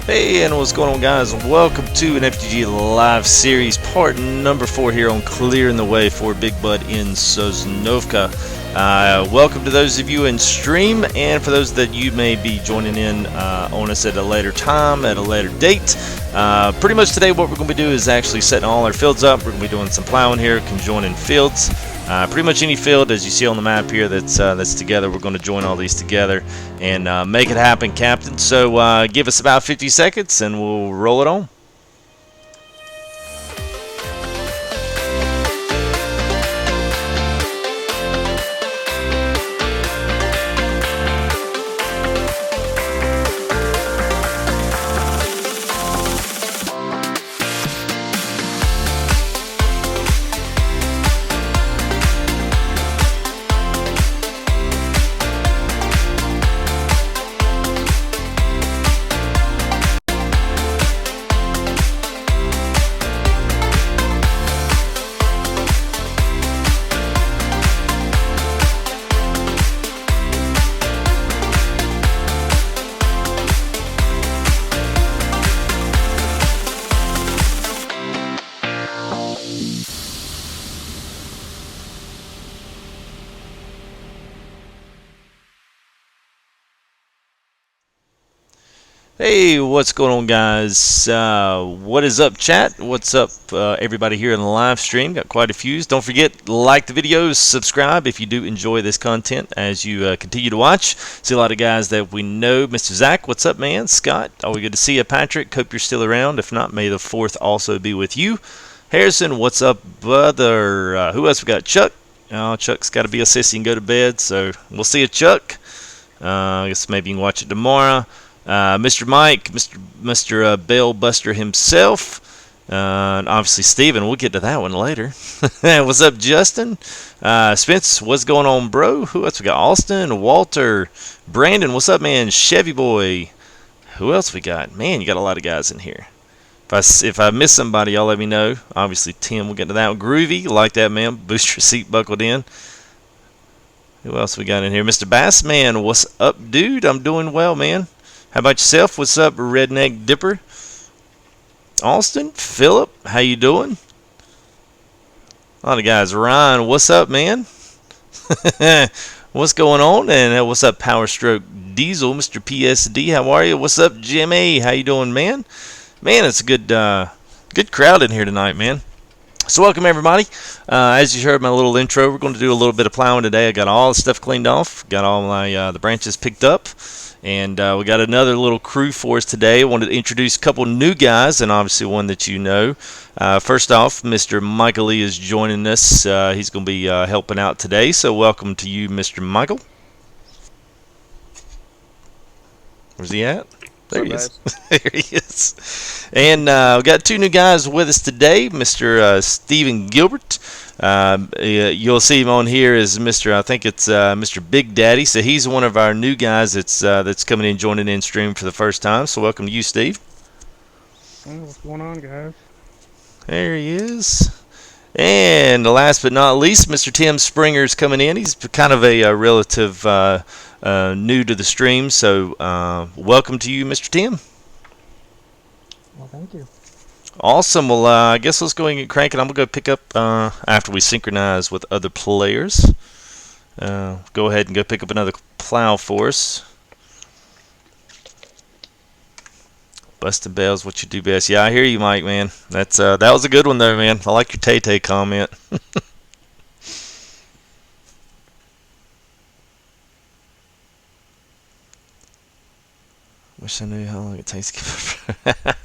Hey, and what's going on, guys? Welcome to an FTG Live Series, part number 4 here on Clearing the Way for Big Bud in Sosnovka. Welcome to those of you in stream, and for those that you may be joining in on us at a later time, at a later date. Pretty much today what we're going to be doing is actually setting all our fields up. We're going to be doing some plowing here, conjoining fields. Pretty much any field, as you see on the map here, that's together. We're going to join all these together and make it happen, Captain. So give us about 50 seconds and we'll roll it on. Hey, what's going on, guys? What is up, chat? What's up, everybody here in the live stream? Got quite a few. Don't forget, like the videos, subscribe if you do enjoy this content as you continue to watch. See a lot of guys that we know. Mr. Zach, what's up, man? Scott, always good to see you. Patrick, hope you're still around. If not, may the 4th also be with you. Harrison, what's up, brother? Who else we got? Chuck. Oh, Chuck's got to be a sissy and go to bed, so we'll see you, Chuck. I guess maybe you can watch it tomorrow. Mr. Mike, Mr. Bell Buster himself, and obviously Steven. We'll get to that one later. What's up, Justin? Spence, what's going on, bro? Who else we got? Austin, Walter, Brandon, what's up, man? Chevy Boy. Who else we got? Man, you got a lot of guys in here. If I miss somebody, y'all let me know. Obviously, Tim, we'll get to that one. Groovy, like that, man. Booster seat buckled in. Who else we got in here? Mr. Bassman, what's up, dude? I'm doing well, man. How about yourself? What's up, Redneck Dipper? Austin, Philip, how you doing? A lot of guys. Ryan, what's up, man? What's going on? And what's up, Power Stroke Diesel, Mr. PSD? How are you? What's up, Jimmy? How you doing, man? Man, it's a good crowd in here tonight, man. So welcome, everybody. As you heard my little intro, we're going to do a little bit of plowing today. I got all the stuff cleaned off, got all my the branches picked up. And we got another little crew for us today. I wanted to introduce a couple new guys, and obviously one that you know. First off, Mr. Michael Lee is joining us. He's going to be helping out today, so welcome to you, Mr. Michael. Where's he at? There he is. There he is. And we got two new guys with us today, Mr. Stephen Gilbert. You'll see him on here as Mr. I think it's Mr. Big Daddy. So he's one of our new guys that's coming in, joining in stream for the first time. So welcome to you, Steve. Hey, what's going on, guys? There he is. And last but not least, Mr. Tim Springer's coming in. He's kind of a relative new to the stream. So welcome to you, Mr. Tim. Well, thank you. Awesome. Well, I guess let's go ahead and get cranking. I'm going to go pick up after we synchronize with other players. Go ahead and go pick up another plow for us. Busting bells, what you do best. Yeah, I hear you, Mike, man. That was a good one, though, man. I like your Tay-Tay comment. Wish I knew how long it takes to get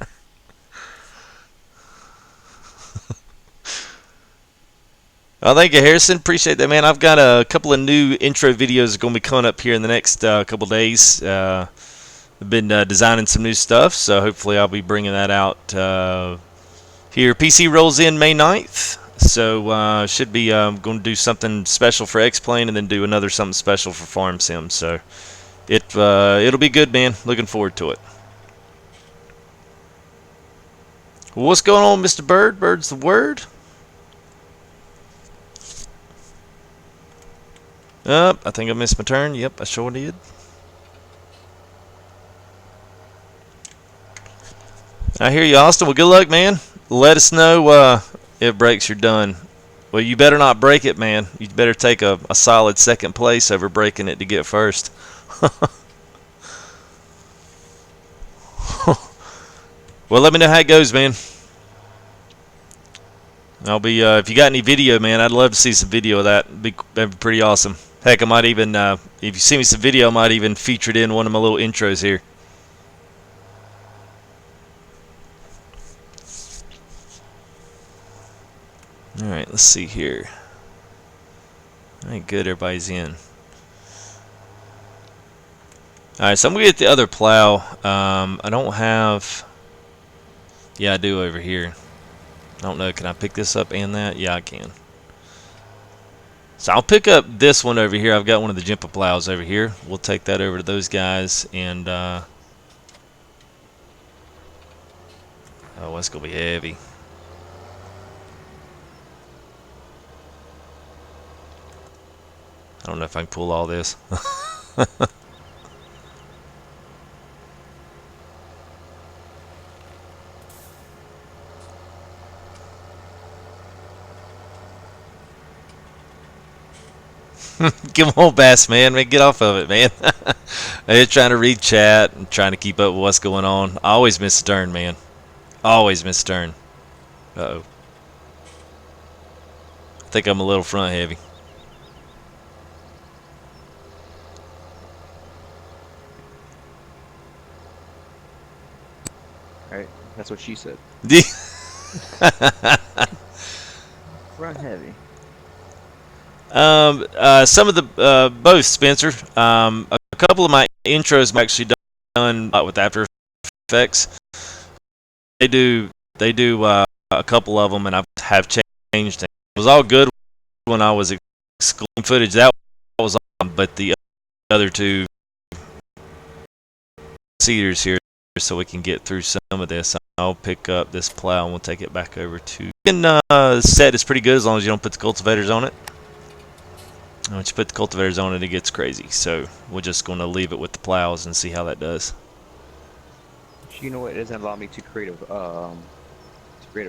Well, thank you, Harrison. Appreciate that, man. I've got a couple of new intro videos going to be coming up here in the next couple days. I've been designing some new stuff, so hopefully I'll be bringing that out here. PC rolls in May 9th, so should be going to do something special for X-Plane and then do another something special for Farm Sim. So it'll be good, man. Looking forward to it. What's going on, Mr. Bird? Bird's the word. I think I missed my turn. Yep, I sure did. I hear you, Austin. Well, good luck, man. Let us know if brakes are done. Well, you better not break it, man. You better take a solid second place over breaking it to get first. Well, let me know how it goes, man. I'll be if you got any video, man, I'd love to see some video of that. That'd be pretty awesome. Heck, I might even if you see me some video, I might even feature it in one of my little intros here. All right, let's see here. All right, good. Everybody's in. All right, so I'm gonna get the other plow. I don't have. Yeah, I do over here. I don't know. Can I pick this up and that? Yeah, I can. So I'll pick up this one over here. I've got one of the Jimpa plows over here. We'll take that over to those guys, and oh, that's gonna be heavy. I don't know if I can pull all this. Come on, Bass man, get off of it, man. They're trying to read chat and trying to keep up with what's going on. I always miss a turn, man. Always miss a turn. Uh-oh. I think I'm a little front heavy. Alright, that's what she said. Front heavy. Some of the both, Spencer. A couple of my intros I'm actually done with After Effects. They do a couple of them, and I have changed. It was all good when I was excluding footage. That was on, but the other two seaters here, so we can get through some of this. I'll pick up this plow and we'll take it back over to. Set is pretty good as long as you don't put the cultivators on it. Once you put the cultivators on it, it gets crazy. So we're just going to leave it with the plows and see how that does. You know what? It doesn't allow me to create a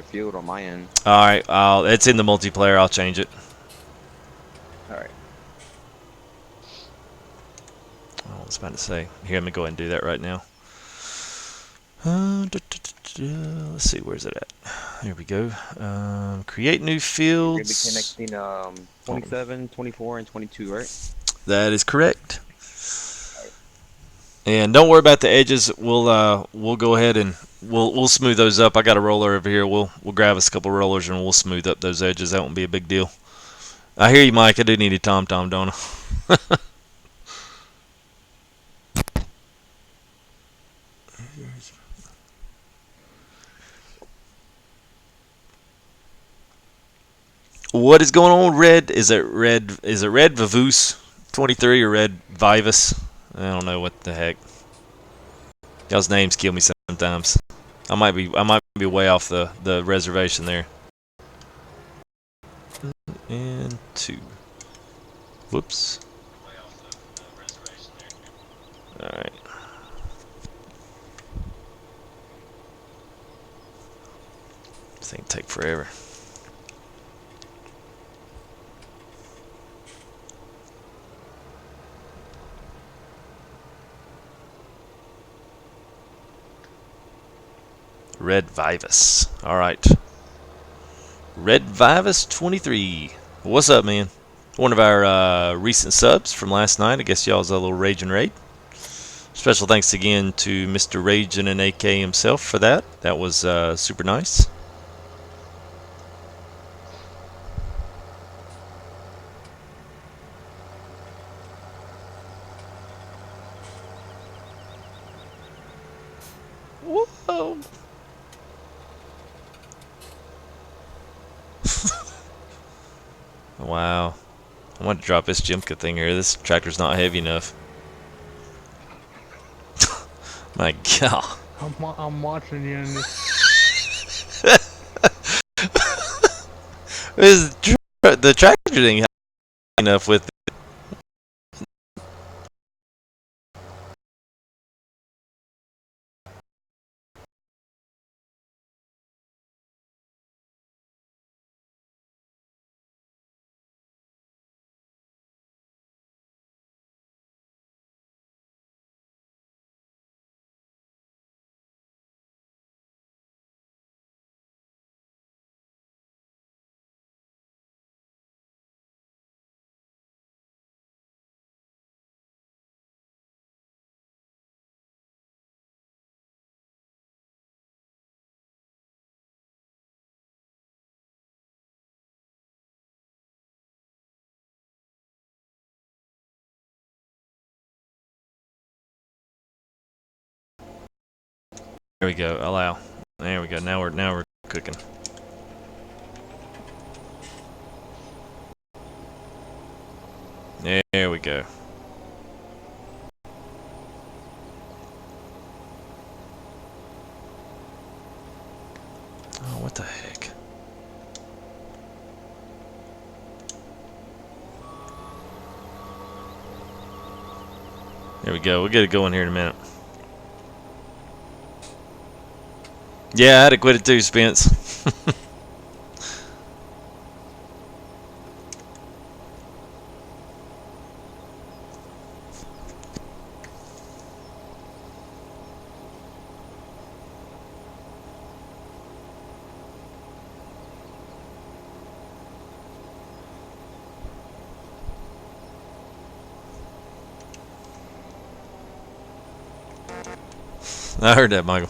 field on my end. All right, it's in the multiplayer. I'll change it. All right. Oh, I was about to say. Here, let me go ahead and do that right now. Let's see, where's it at? Here we go. Create new fields. You're going to be connecting 27, 24, and 22, right? That is correct. And don't worry about the edges. We'll go ahead and we'll smooth those up. I got a roller over here. We'll grab us a couple rollers and we'll smooth up those edges. That won't be a big deal. I hear you, Mike. I do need a tom-tom, don't I? What is going on, Red? Is it Red Vavoose 23 or Red Vivus? I don't know what the heck. Y'all's names kill me sometimes. I might be way off the reservation there. And 2. Whoops. All right. This thing take forever. Red Vivus. All right. Red Vivus 23. What's up, man? One of our recent subs from last night. I guess y'all's a little Raging Raid. Special thanks again to Mr. Raging and AK himself for that. That was super nice. Whoa. Wow. I want to drop this Jimka thing here. This tractor's not heavy enough. My God. I'm watching you. And the tractor thing heavy enough with we go. Allow. There we go. Now we're cooking. There we go. Oh, what the heck? There we go. We'll get it going here in a minute. Yeah, I had to quit it too, Spence. I heard that, Michael.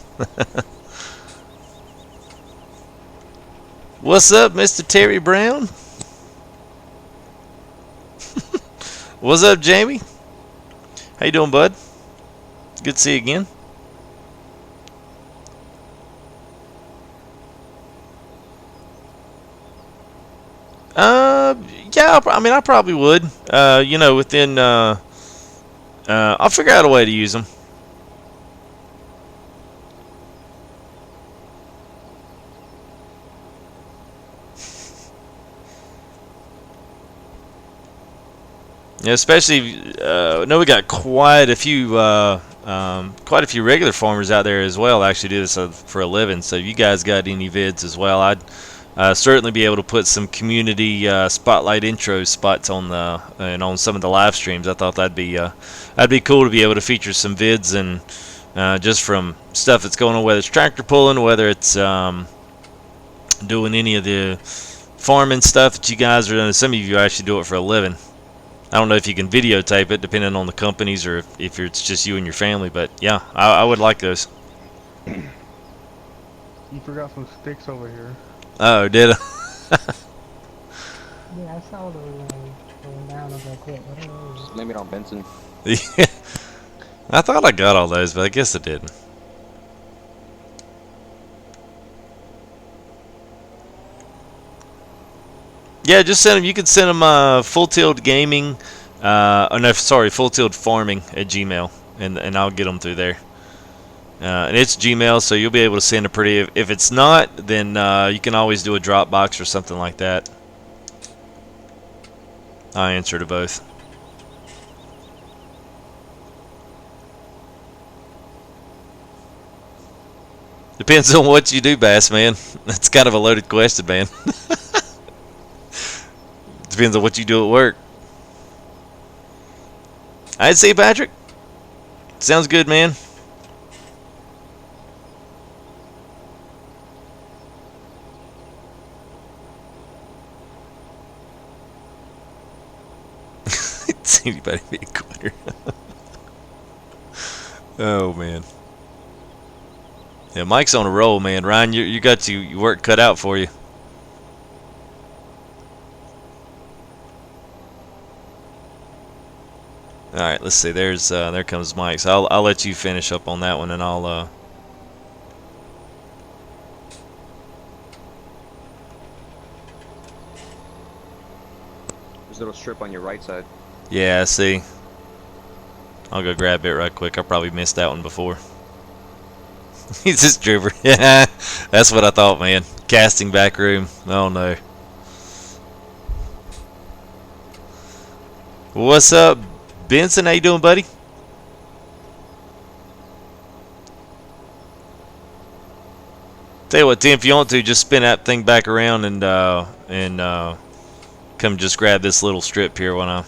What's up, Mr. Terry Brown? What's up, Jamie? How you doing, bud? Good to see you again. Yeah, I mean, I probably would. You know, within, I'll figure out a way to use them. Yeah, especially, I know we got quite a few regular farmers out there as well. Actually, do this for a living. So, if you guys got any vids as well, I'd certainly be able to put some community spotlight intro spots on the and on some of the live streams. I thought that'd be cool to be able to feature some vids and just from stuff that's going on, whether it's tractor pulling, whether it's doing any of the farming stuff that you guys are doing. Some of you actually do it for a living. I don't know if you can videotape it, depending on the companies, or if it's just you and your family. But yeah, I would like those. You forgot some sticks over here. Oh, did I? Yeah, I saw those going down. I was like, what are those? Just blame it on Benson. Yeah. I thought I got all those, but I guess I didn't. Yeah, just send them. You can send them Full Tilt Gaming. Oh no, sorry, Full Tilt Farming at Gmail, and I'll get them through there. And it's Gmail, so you'll be able to send a pretty. If it's not, then you can always do a Dropbox or something like that. I answer to both. Depends on what you do, Bass Man. That's kind of a loaded question, man. Depends on what you do at work. I'd say, Patrick. Sounds good, man. It's anybody be a quitter. Oh man. Yeah, Mike's on a roll, man. Ryan, you got your work cut out for you. All right, let's see. There comes Mike. So I'll let you finish up on that one, and I'll. There's a little strip on your right side. Yeah, I see. I'll go grab it right quick. I probably missed that one before. He's just dribber. Yeah, that's what I thought, man. Casting back room. Oh no. What's up, Benson? How you doing, buddy? Tell you what, Tim, if you want to, just spin that thing back around and come just grab this little strip here when I.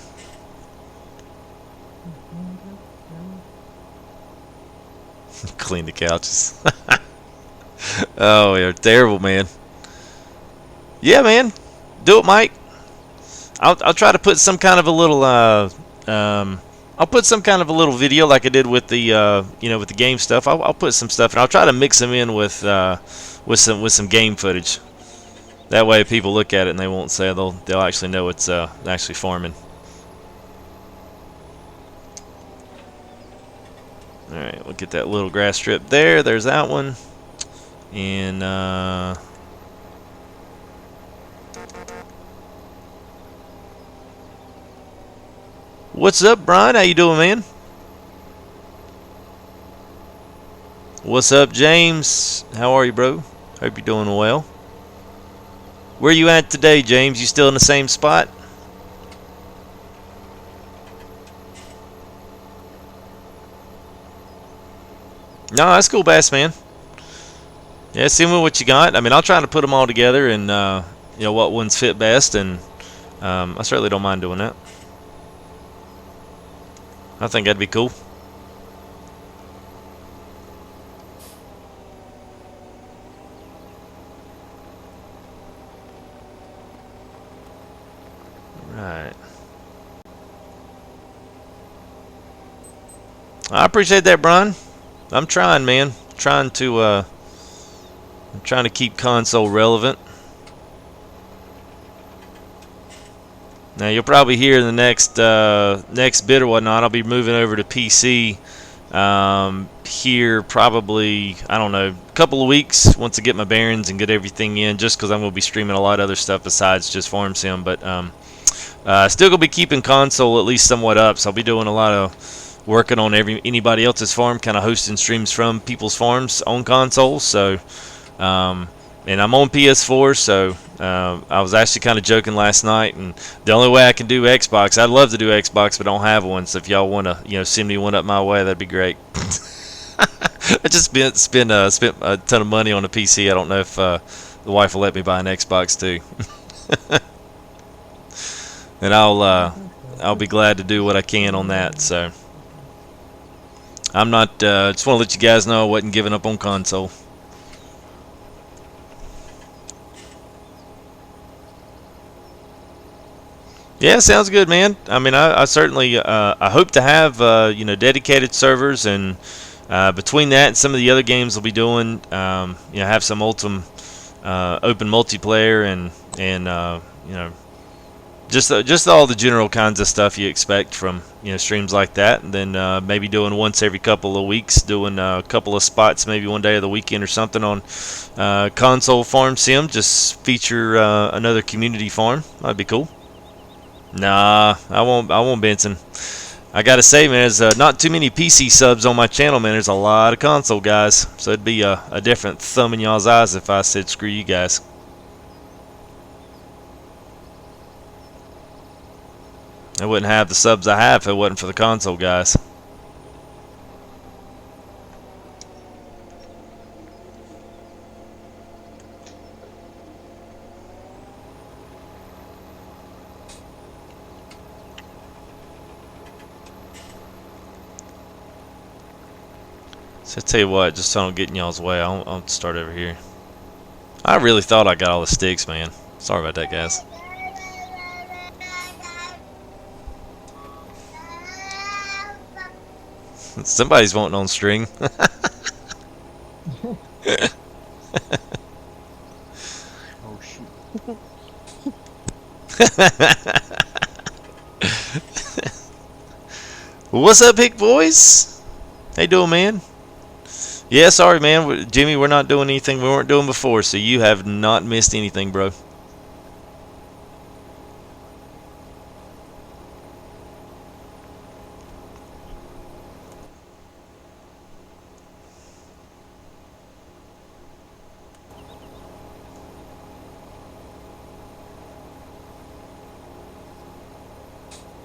Clean the couches. Oh, you're terrible, man. Yeah, man. Do it, Mike. I'll try to put some kind of a little I'll put some kind of a little video like I did with the with the game stuff. I'll put some stuff, and I'll try to mix them in with some game footage. That way, people look at it and they won't say they'll actually know it's actually farming. Alright, we'll get that little grass strip there. There's that one. And, what's up, Brian? How you doing, man? What's up, James? How are you, bro? Hope you're doing well. Where you at today, James? You still in the same spot? No, that's cool, Bass, man. Yeah, see what you got. I mean, I'll try to put them all together and, you know, what ones fit best, and I certainly don't mind doing that. I think that'd be cool. Right. I appreciate that, Brian. I'm trying, man. I'm trying to keep console relevant. Now you'll probably hear in the next bit or whatnot, I'll be moving over to PC here probably, I don't know, a couple of weeks once I get my bearings and get everything in, just because I'm going to be streaming a lot of other stuff besides just Farm Sim. But still going to be keeping console at least somewhat up, so I'll be doing a lot of working on anybody else's farm, kind of hosting streams from people's farms on consoles. So, and I'm on PS4, so I was actually kind of joking last night, and the only way I can do Xbox, I'd love to do Xbox, but I don't have one. So if y'all want to, you know, send me one up my way, that'd be great. I just spent a ton of money on a PC. I don't know if the wife will let me buy an Xbox too. And I'll be glad to do what I can on that. So I'm not. Just want to let you guys know I wasn't giving up on console. Yeah, sounds good, man. I mean, I certainly I hope to have you know, dedicated servers, and between that and some of the other games we'll be doing, you know, have some open multiplayer and you know, just all the general kinds of stuff you expect from, you know, streams like that. And then maybe doing once every couple of weeks, doing a couple of spots, maybe one day of the weekend or something on console Farm Sim. Just feature another community farm. That'd be cool. Nah, I won't, Benson. I gotta say, man, there's not too many PC subs on my channel, man. There's a lot of console guys, so it'd be a different thumb in y'all's eyes if I said screw you guys. I wouldn't have the subs I have if it wasn't for the console guys. So I tell you what, just so I don't get in y'all's way, I'll start over here. I really thought I got all the sticks, man. Sorry about that, guys. Somebody's wanting on string. Oh shoot. What's up, Hick boys? How you doing, man? Yeah, sorry, man. Jimmy, we're not doing anything we weren't doing before, so you have not missed anything, bro.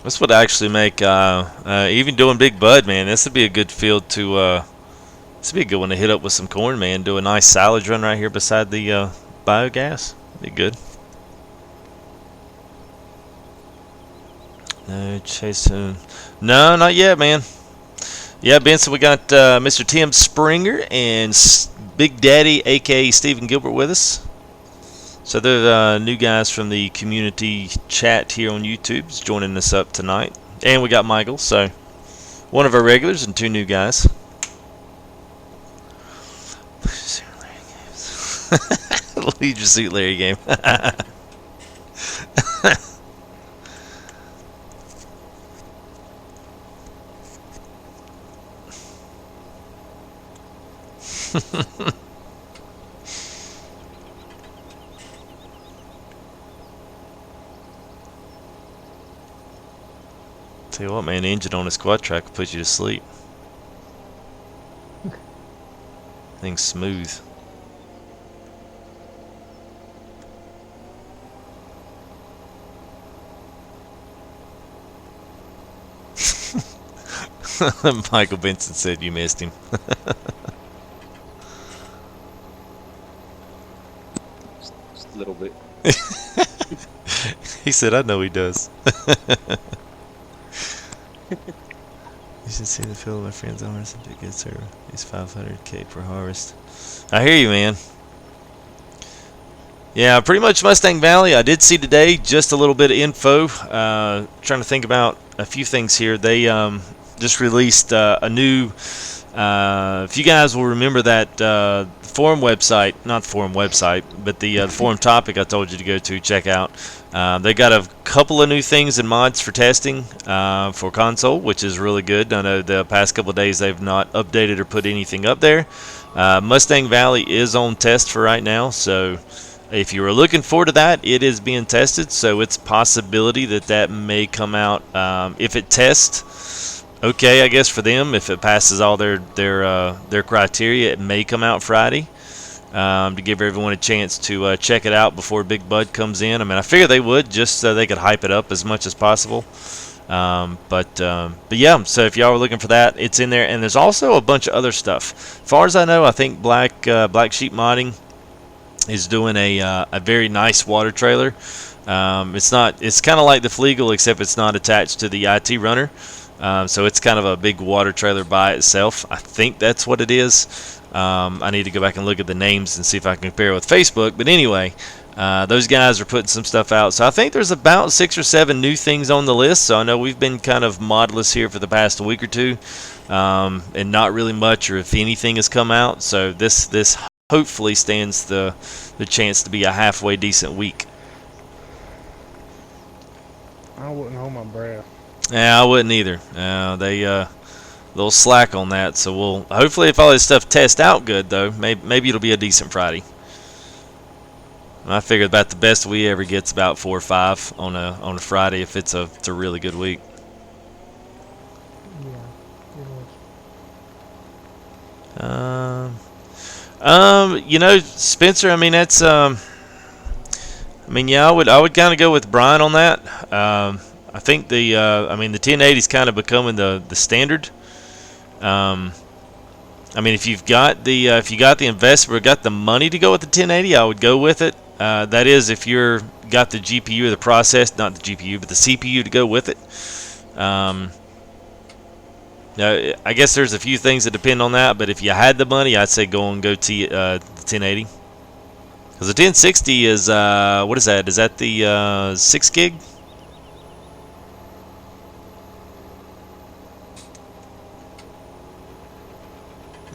This would actually make, even doing Big Bud, man, this would be a good field to, this would be a good one to hit up with some corn, man. Do a nice silage run right here beside the biogas. Be good. No, chasing. No, not yet, man. Yeah, Benson, we got Mr. Tim Springer and Big Daddy, a.k.a. Stephen Gilbert, with us. So they're new guys from the community chat here on YouTube is joining us up tonight. And we got Michael, so one of our regulars and two new guys. Lead your suit, Larry game. Tell you what, man, the engine on a squad track will put you to sleep. Thing's smooth. Michael Benson said you missed him. Just a little bit. He said, I know he does. You should see the field of my friends on some big good server. He's 500k per harvest. I hear you, man. Yeah, pretty much Mustang Valley. I did see today just a little bit of info. Trying to think about a few things here. They just released a new. If you guys will remember that forum website, not the forum website, but the forum topic I told you to go to check out. They got a couple of new things and mods for testing for console, which is really good. I know the past couple of days they've not updated or put anything up there. Mustang Valley is on test for right now, so if you were looking forward to that, it is being tested, so it's a possibility that that may come out. If it tests, okay, I guess for them, if it passes all their criteria, it may come out Friday. To give everyone a chance to check it out before Big Bud comes in. I mean, I figure they would, just so they could hype it up as much as possible. But yeah, so if y'all were looking for that, it's in there. And there's also a bunch of other stuff. As far as I know, I think Black Sheep Modding is doing a very nice water trailer. It's kind of like the Flegel, except it's not attached to the IT runner. So it's kind of a big water trailer by itself. I think that's what it is. I need to go back and look at the names and see if I can compare it with Facebook. But anyway, those guys are putting some stuff out. So I think there's about 6 or 7 new things on the list. So I know we've been kind of modless here for the past week or two, and not really much, or if anything, has come out. So this hopefully stands the chance to be a halfway decent week. I wouldn't hold my breath. Yeah, I wouldn't either. They'll slack on that. So we'll hopefully, if all this stuff tests out good, though, maybe it'll be a decent Friday. I figure about the best we ever get's about 4 or 5 on a Friday if it's a really good week. Yeah, it was. You know, Spencer, I mean, that's I mean, yeah, I would kind of go with Brian on that. I think the 1080 is kind of becoming the standard. I mean, if you've got the investment or got the money to go with the 1080, I would go with it. That is, if you're got the GPU or the process, not the GPU, but the CPU to go with it. I guess there's a few things that depend on that, but if you had the money, I'd say go the 1080. Because the 1060 is, what is that? Is that the 6 gig?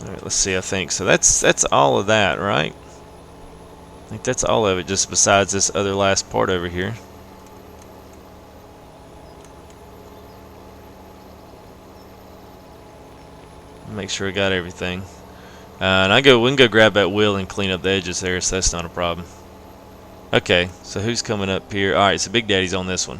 All right, let's see. I think so. That's all of that, right? I think that's all of it, just besides this other last part over here. Make sure I got everything. And we can go grab that wheel and clean up the edges there, so that's not a problem. Okay, so who's coming up here? All right, so Big Daddy's on this one.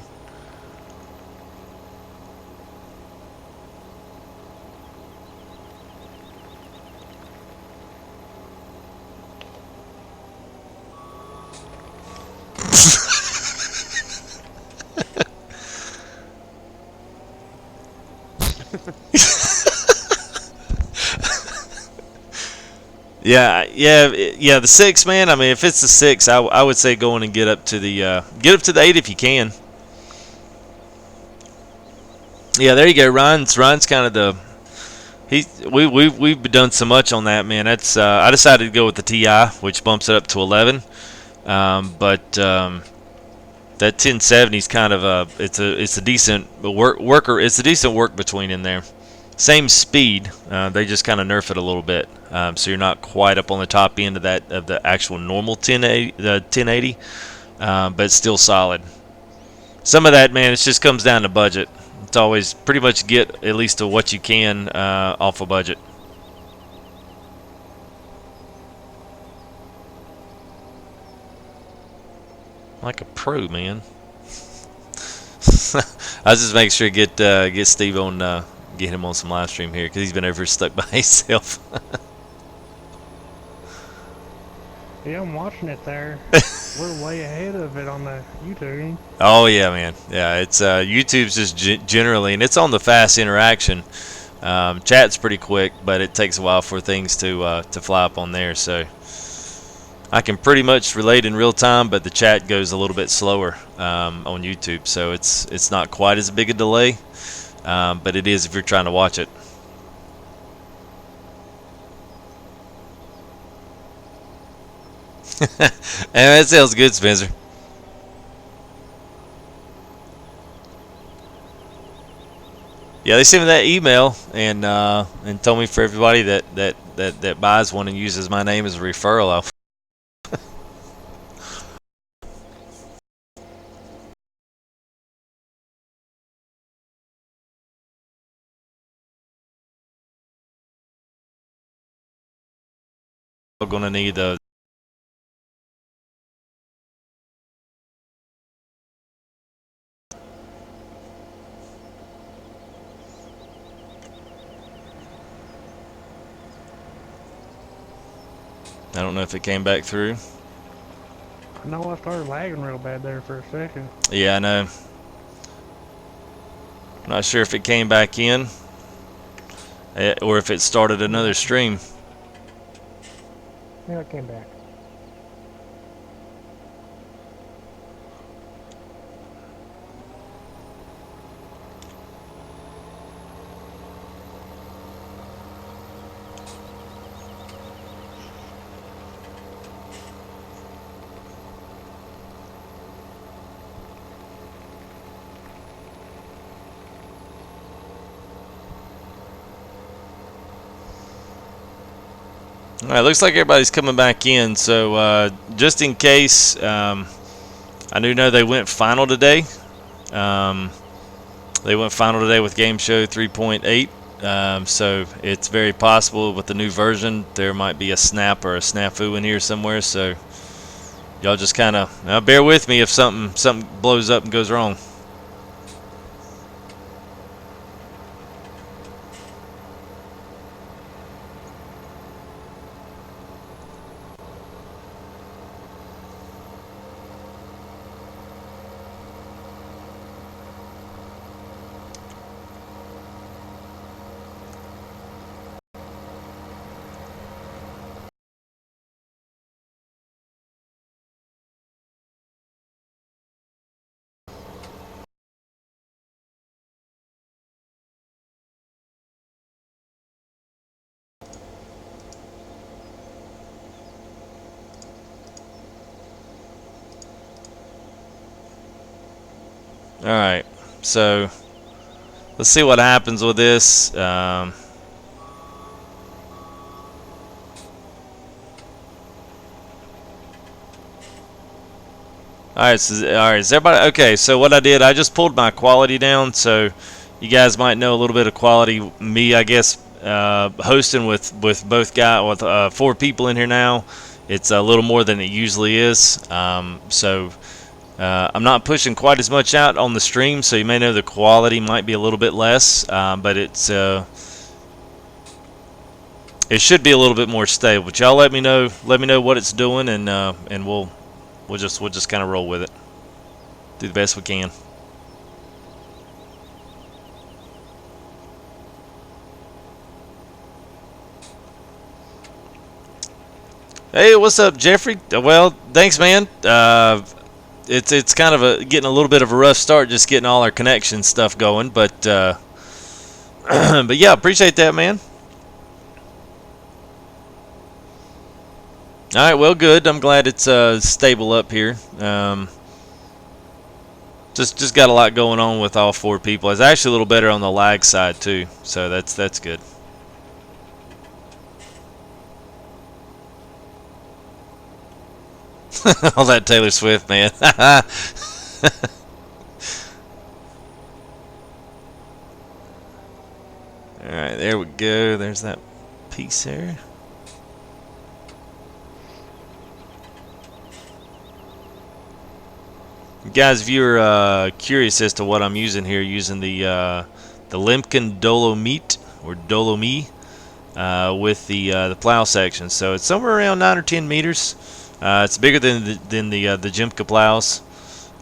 Yeah. The 6, man. I mean, if it's the 6, I would say go in and get up to the 8 if you can. Yeah, there you go. Ryan's kind of we've done so much on that, man. That's I decided to go with the TI, which bumps it up to 11. But that 1070 is kind of it's a decent worker. It's a decent work between in there. Same speed, they just kind of nerf it a little bit, so you're not quite up on the top end of the actual normal 1080, but it's still solid. Some of that, man, it just comes down to budget. It's always pretty much get at least to what you can off a budget. Like a pro, man. I was just making sure to get Steve on, get him on some live stream here because he's been over stuck by himself. Yeah, I'm watching it there. We're way ahead of it on the YouTube. Oh yeah, man. Yeah, it's YouTube's just generally, and it's on the fast interaction. Chat's pretty quick, but it takes a while for things to fly up on there. So I can pretty much relate in real time, but the chat goes a little bit slower on YouTube, so it's not quite as big a delay, but it is if you're trying to watch it. And that sounds good, Spencer. Yeah, they sent me that email and told me for everybody that buys one and uses my name as a referral. I'm gonna need those. I don't know if it came back through. I know I started lagging real bad there for a second. Yeah, I know. I'm not sure if it came back in or if it started another stream. Yeah, it came back. All right, looks like everybody's coming back in. So just in case, I do know they went final today. They went final today with Game Show 3.8. So it's very possible with the new version there might be a snap or a snafu in here somewhere. So y'all just kind of bear with me if something blows up and goes wrong. Alright, so let's see what happens with this. Alright, is everybody okay? So what I did, I just pulled my quality down, so you guys might know a little bit of quality. Me, I guess, hosting with both guys, with 4 people in here now, it's a little more than it usually is. I'm not pushing quite as much out on the stream, so you may know the quality might be a little bit less, but it should be a little bit more stable. But y'all let me know what it's doing, and we'll just kind of roll with it. Do the best we can. Hey, what's up, Jeffrey? Well, thanks, man. It's kind of getting a little bit of a rough start, just getting all our connection stuff going, but but yeah, appreciate that, man. All right, well, good. I'm glad it's stable up here. Just got a lot going on with all 4 people. It's actually a little better on the lag side too, so that's good. All that Taylor Swift, man. Alright, there we go. There's that piece there. Guys, if you're curious as to what I'm using here, using the Lemken Dolomite or Dolomi with the plow section. So it's somewhere around 9 or 10 meters. It's bigger than the Jimca plows,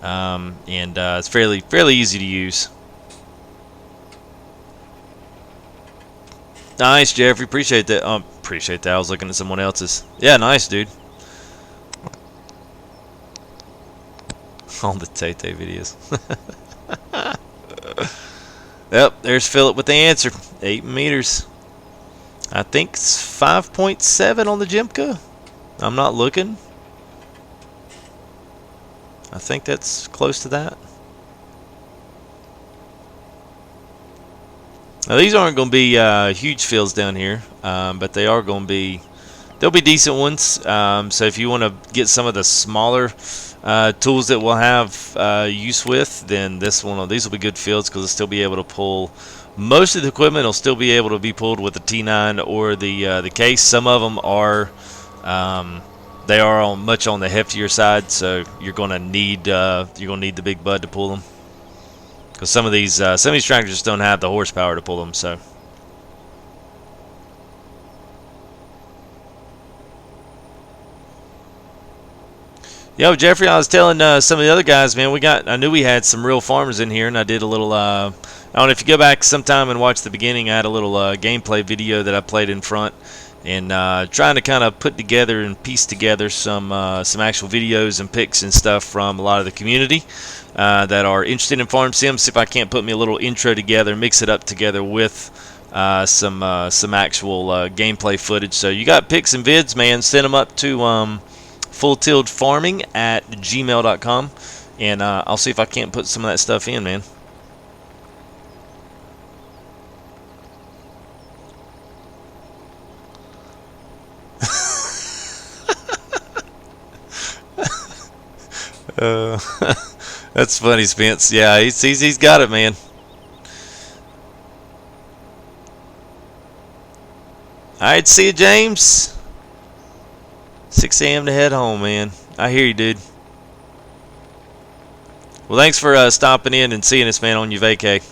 and it's fairly easy to use. Nice, Jeffrey. Appreciate that. Appreciate that. I was looking at someone else's. Yeah, nice, dude. All the Tay videos. Yep, there's Philip with the answer. 8 meters. I think it's 5.7 on the Jimca. I'm not looking. I think that's close to that. Now these aren't going to be huge fields down here, but they are going to be. They'll be decent ones. So if you want to get some of the smaller tools that we'll have use with, then these will be good fields because it'll still be able to pull. Most of the equipment will still be able to be pulled with the T9 or the case. Some of them are. They are much on the heftier side, so you're gonna need the big bud to pull them. Because some of these tractors just don't have the horsepower to pull them. So. Yo, Jeffrey, I was telling some of the other guys, man, I knew we had some real farmers in here, and I did a little, I don't know if you go back sometime and watch the beginning, I had a little gameplay video that I played in front, and trying to kind of put together and piece together some actual videos and pics and stuff from a lot of the community that are interested in farm sims. See if I can't put me a little intro together, mix it up together with some actual gameplay footage. So you got pics and vids, man, send them up to fulltiltfarming@gmail.com, and I'll see if I can't put some of that stuff in, man. That's funny, Spence. Yeah, he's got it, man. All right, see you, James. 6 a.m. to head home, man. I hear you, dude. Well, thanks for stopping in and seeing us, man, on your vacay.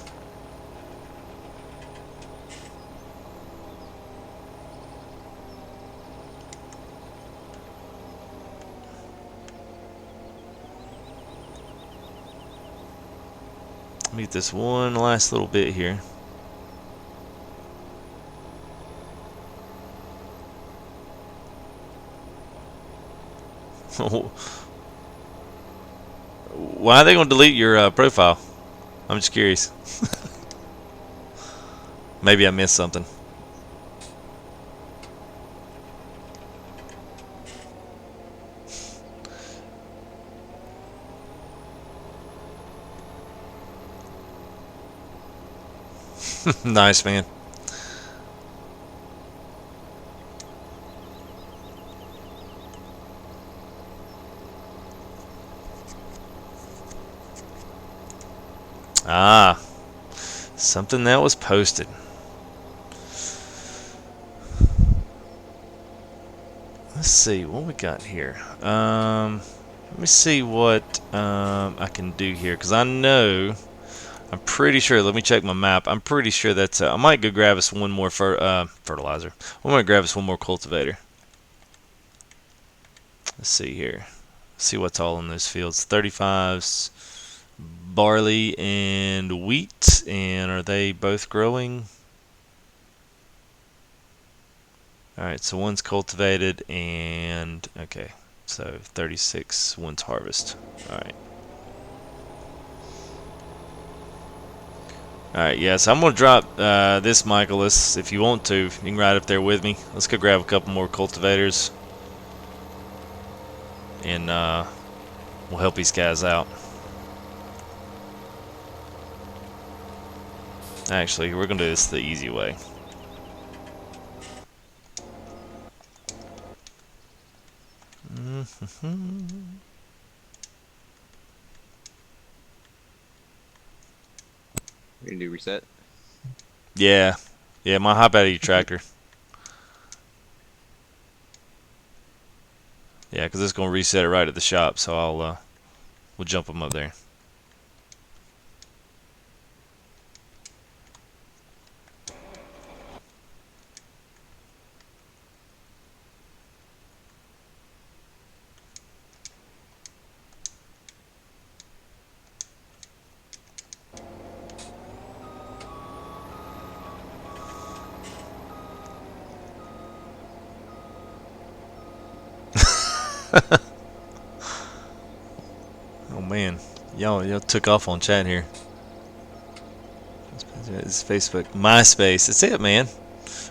Let me get this one last little bit here. Why are they going to delete your profile? I'm just curious. Maybe I missed something. Nice, man. Ah, something that was posted. Let's see what we got here. Let me see what I can do here, because I'm pretty sure. Let me check my map. I'm pretty sure that's. I might go grab us one more fertilizer. I'm gonna grab us one more cultivator. Let's see here. See what's all in those fields. 35s. Barley and wheat, and are they both growing? Alright, so one's cultivated, and okay, so 36, one's harvest. Alright. Alright, yeah, so I'm going to drop this Michaelis. If you want to, you can ride up there with me. Let's go grab a couple more cultivators, and we'll help these guys out. Actually, we're going to do this the easy way. You can do reset. Yeah. Yeah, might hop out of your tractor. Yeah, because it's going to reset it right at the shop, so I'll we'll jump them up there. Oh man, y'all took off on chat here. It's Facebook, MySpace. That's it, man.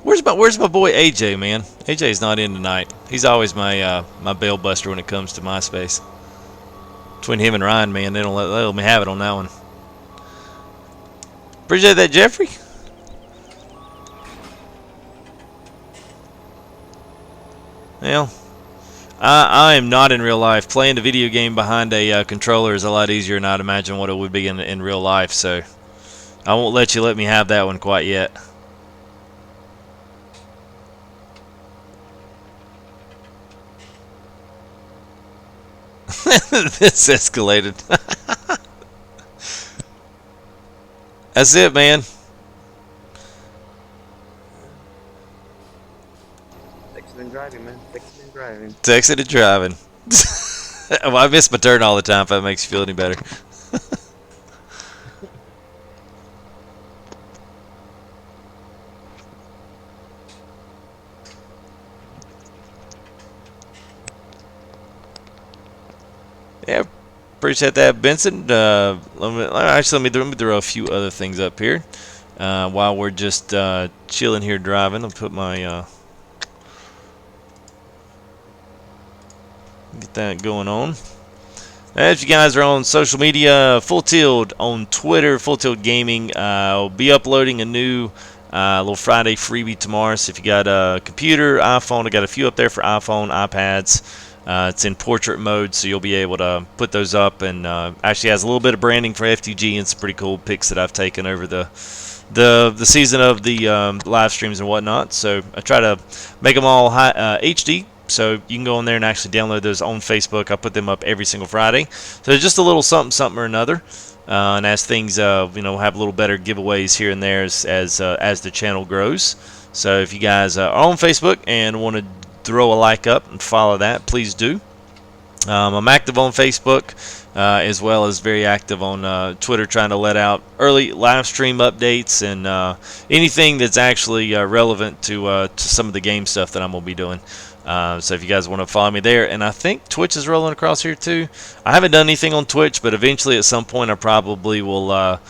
Where's my boy AJ, man? AJ's not in tonight. He's always my my bail buster when it comes to MySpace. Between him and Ryan, man, they don't let me have it on that one. Appreciate that, Jeffrey. Well, I am not in real life. Playing the video game behind a controller is a lot easier than I'd imagine what it would be in real life, so I won't let me have that one quite yet. This escalated. That's it, man. Texting and driving, man. Texting and driving. Texting and driving. Well, I miss my turn all the time, if that makes you feel any better. Yeah, appreciate that, Benson. Let me throw a few other things up here while we're just chilling here driving. I'll put my get that going on. If you guys are on social media, Full Tilt on Twitter, Full Tilt Gaming. I'll be uploading a new little Friday freebie tomorrow. So if you got a computer, iPhone, I got a few up there for iPhone, iPads. It's in portrait mode, so you'll be able to put those up, and actually has a little bit of branding for FTG and some pretty cool pics that I've taken over the season of the live streams and whatnot. So I try to make them all high, HD, so you can go in there and actually download those on Facebook. I put them up every single Friday, so just a little something or another. And as things have a little better giveaways here and there as the channel grows. So if you guys are on Facebook and want to throw a like up and follow that, please do. I'm active on Facebook as well as very active on Twitter, trying to let out early live stream updates and anything that's actually relevant to some of the game stuff that I'm going to be doing. So if you guys want to follow me there, and I think Twitch is rolling across here too. I haven't done anything on Twitch, but eventually at some point I probably will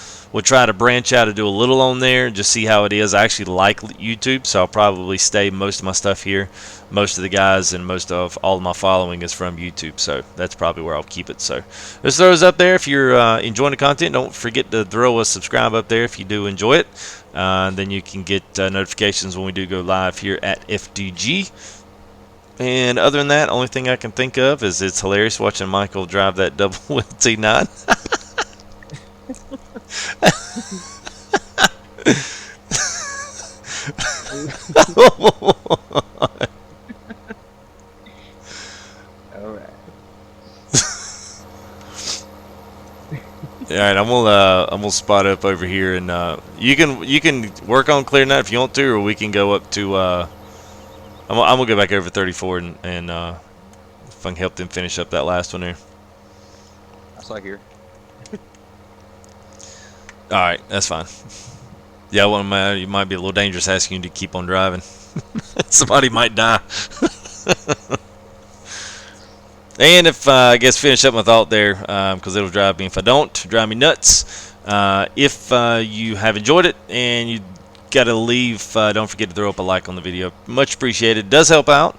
try to branch out and do a little on there, just see how it is. I actually like YouTube, so I'll probably stay most of my stuff here. Most of the guys and most of all of my following is from YouTube, so that's probably where I'll keep it. So just throw those up there. If you're enjoying the content, don't forget to throw a subscribe up there if you do enjoy it. Then you can get notifications when we do go live here at FDG. And other than that, only thing I can think of is it's hilarious watching Michael drive that double wheel T9. Alright. Alright, I'm gonna spot up over here, and you can work on clearing that if you want to, or we can go up to I'm gonna go back over 34 and if I can help them finish up that last one there. That's like here. Alright, that's fine. Yeah, it might be a little dangerous asking you to keep on driving. Somebody might die. And if I guess finish up my thought there, because it'll drive me. If I don't, drive me nuts. If you have enjoyed it and you gotta leave, don't forget to throw up a like on the video. Much appreciated. It does help out,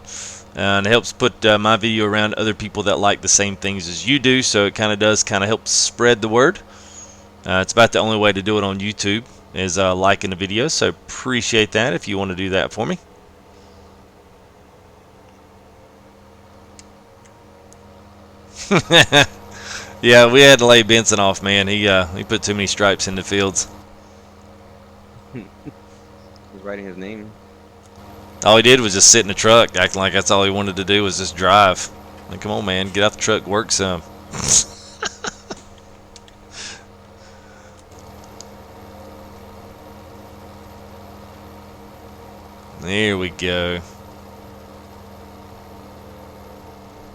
and it helps put my video around other people that like the same things as you do. So it kind of help spread the word. It's about the only way to do it on YouTube is liking the video. So appreciate that if you want to do that for me. Yeah, we had to lay Benson off, man. He put too many stripes in the fields. He's writing his name. All he did was just sit in the truck, acting like that's all he wanted to do was just drive. Like, come on, man, get out the truck, work some. Here we go.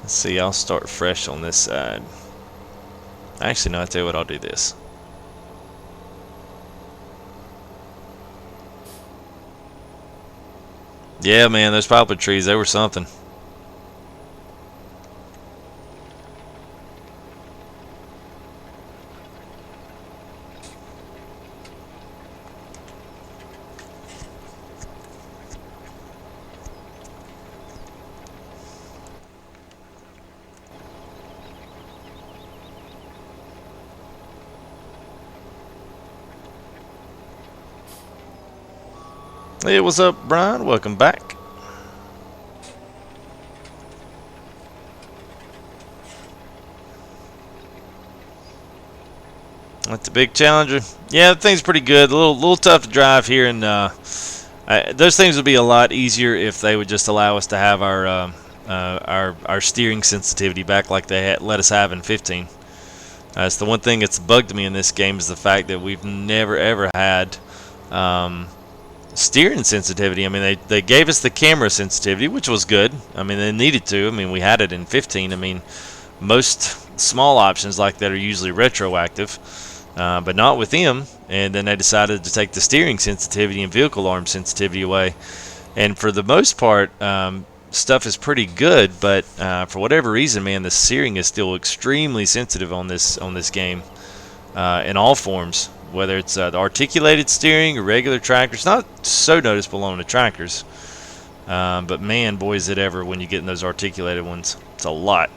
Let's see, I'll start fresh on this side. Actually, no, I'll tell you what, I'll do this. Yeah, man, those poplar trees, they were something. Hey, what's up, Brian? Welcome back. That's a big Challenger. Yeah, the thing's pretty good. A little tough to drive here, and those things would be a lot easier if they would just allow us to have our steering sensitivity back like they let us have in 15. That's the one thing that's bugged me in this game, is the fact that we've never ever had steering sensitivity. I mean, they gave us the camera sensitivity, which was good. I mean, they needed to. I mean, we had it in 15. I mean, most small options like that are usually retroactive, but not with them. And then they decided to take the steering sensitivity and vehicle arm sensitivity away. And for the most part, stuff is pretty good, but for whatever reason, man, the steering is still extremely sensitive on this game in all forms. Whether it's the articulated steering or regular tractors, not so noticeable on the tractors, but man, boy, is it ever when you get in those articulated ones. It's a lot.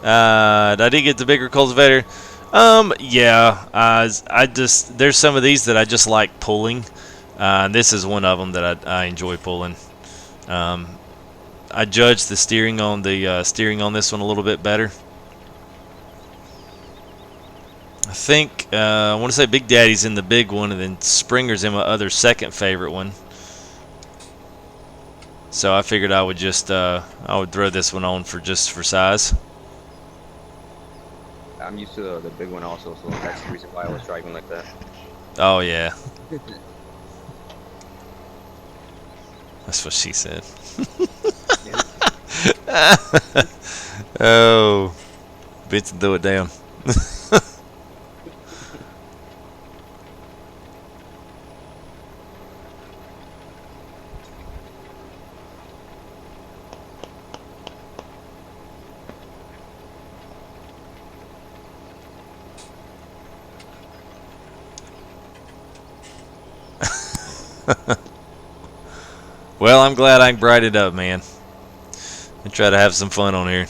I did get the bigger cultivator. Yeah, I just, there's some of these that I just like pulling. And this is one of them that I enjoy pulling. I judge the steering on this one a little bit better. I think I want to say Big Daddy's in the big one, and then Springer's in my other second favorite one. So I figured I would just I would throw this one on for size. I'm used to the big one also, so that's the reason why I was driving like that. Oh yeah. That's what she said. Oh, Vincent, throw it down. Well, I'm glad I can brighten it up, man, and try to have some fun on here.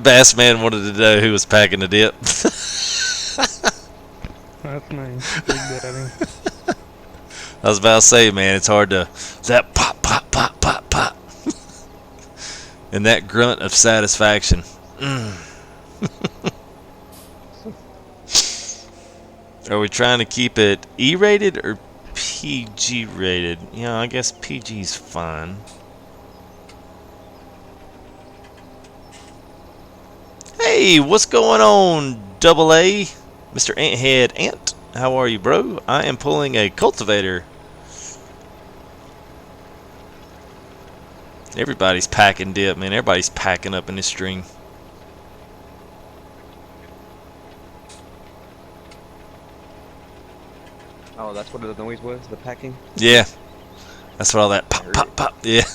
Bass Man wanted to know who was packing the dip. That's me, Big Daddy. I was about to say, man, it's hard to that pop, pop, pop, pop, pop, and that grunt of satisfaction. Are we trying to keep it E-rated or PG rated? Yeah, I guess PG's fine. Hey, what's going on, Double A? Mr. Anthead Ant, how are you, bro? I am pulling a cultivator. Everybody's packing dip, man. Everybody's packing up in this stream. Oh, that's what the noise was, the packing? Yeah. That's what all that pop, pop, pop. Yeah.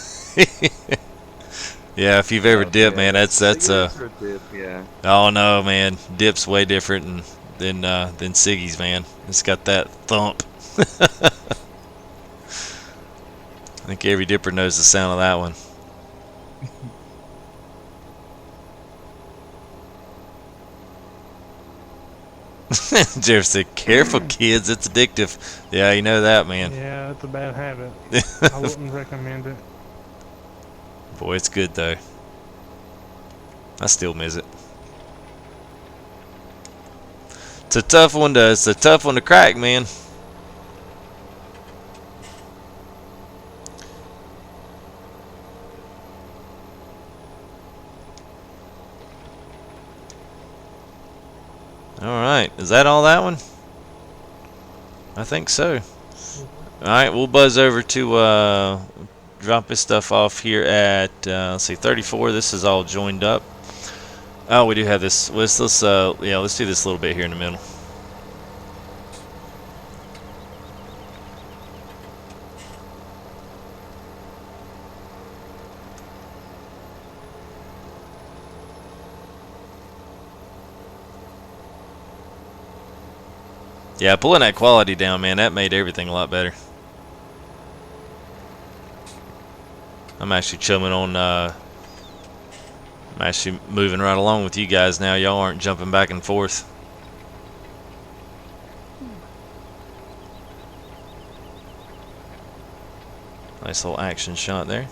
Yeah, if you've ever dipped, man, that's Dip, yeah. oh no, man. Dip's way different than Siggy's, man. It's got that thump. I think every dipper knows the sound of that one. Jeff said, "Careful, kids. It's addictive." Yeah, you know that, man. Yeah, it's a bad habit. I wouldn't recommend it. Boy, it's good though. I still miss it. It's a tough one to crack, man. Alright, is that all that one? I think so. Alright, we'll buzz over to drop this stuff off here at let's see, 34. This is all joined up. Oh, we do have this. Let's yeah, let's do this a little bit here in the middle. Yeah, pulling that quality down, man, that made everything a lot better. I'm actually chumming on, I'm actually moving right along with you guys now. Y'all aren't jumping back and forth. Nice little action shot there.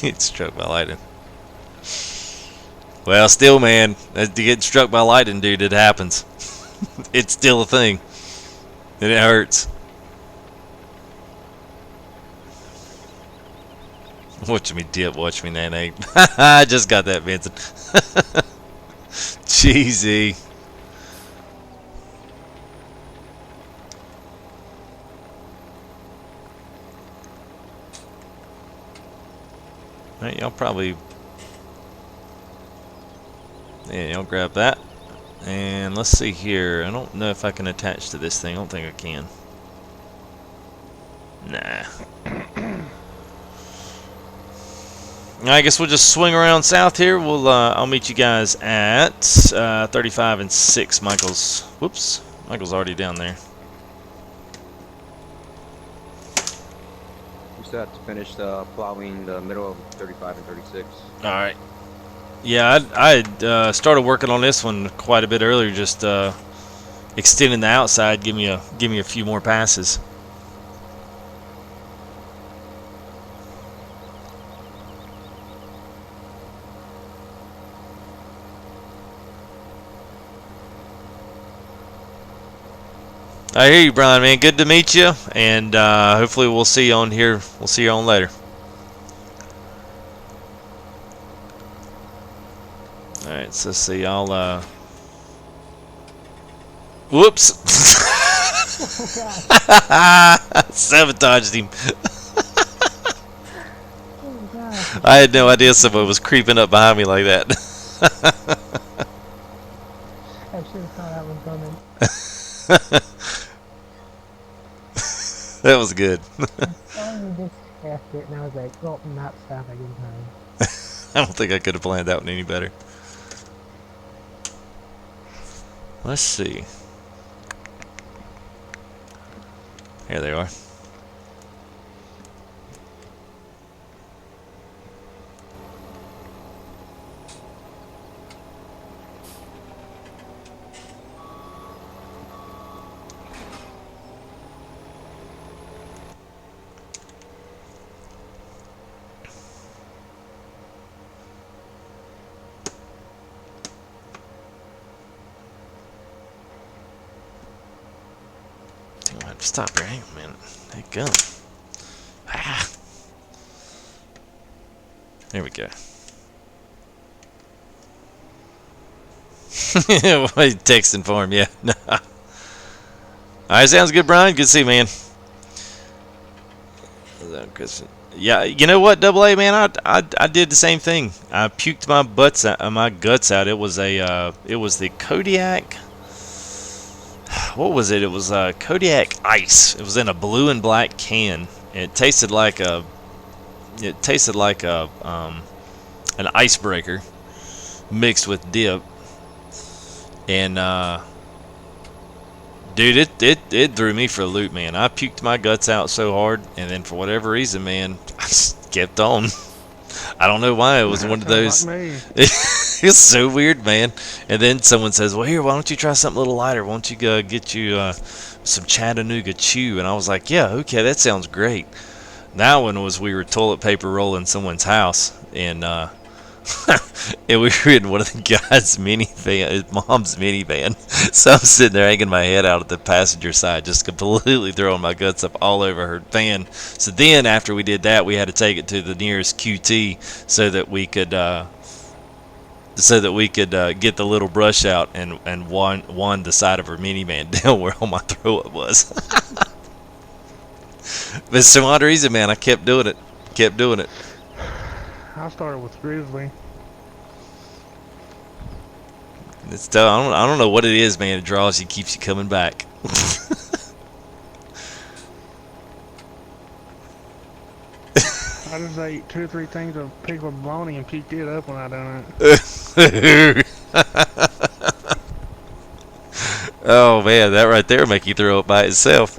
Get struck by lightning. Well, still, man, to get struck by lightning, dude, it happens. It's still a thing, and it hurts. Watch me dip, watch me nanate. I just got that, Vincent. Cheesy. Alright, y'all probably... Yeah, y'all grab that. And let's see here. I don't know if I can attach to this thing. I don't think I can. Nah. I guess we'll just swing around south here. We'll I'll meet you guys at 35 and 6. Michael's... Whoops. Michael's already down there. We still have to finish plowing the middle of 35 and 36. Alright. Yeah, I started working on this one quite a bit earlier, just extending the outside, give me a few more passes. I hear you, Brian, man. Good to meet you, and hopefully we'll see you on here. We'll see you on later. Alright, so let's see, I'll whoops! Sabotaged him. I had no idea someone was creeping up behind me like that. I should have saw that one coming. That was good. I finally just halved it, and I was like, well, not stopping in time. I don't think I could have planned that one any better. Let's see. Here they are. I have to stop here. Hang on a minute. Hey, gun. Ah. There we go. Wait, texting for him, yeah. Alright, sounds good, Brian. Good to see you, man. Yeah, you know what, Double A, man, I did the same thing. I puked my guts out. It was the Kodiak. What was it? It was Kodiak Ice. It was in a blue and black can. It tasted like an icebreaker mixed with dip. And Dude, it threw me for a loop, man. I puked my guts out so hard, and then for whatever reason, man, I just kept on. I don't know why. It was one of those. Like me. It's so weird, man. And then someone says, "Well, here, why don't you try something a little lighter? Why don't you get you some Chattanooga Chew?" And I was like, "Yeah, okay, that sounds great." That one was we were toilet paper rolling someone's house, and and we were in one of the guy's minivan, his mom's minivan. So I'm sitting there hanging my head out at the passenger side, just completely throwing my guts up all over her van. So then after we did that, we had to take it to the nearest QT so that we could get the little brush out and wand the side of her minivan down where all my throw up was. But for some odd reason, man, I kept doing it. I started with Grizzly. It's I don't know what it is, man. It draws you, keeps you coming back. I just ate 2 or 3 things of pickled bologna and peeked it up when I done it. Oh man, that right there make you throw up by itself.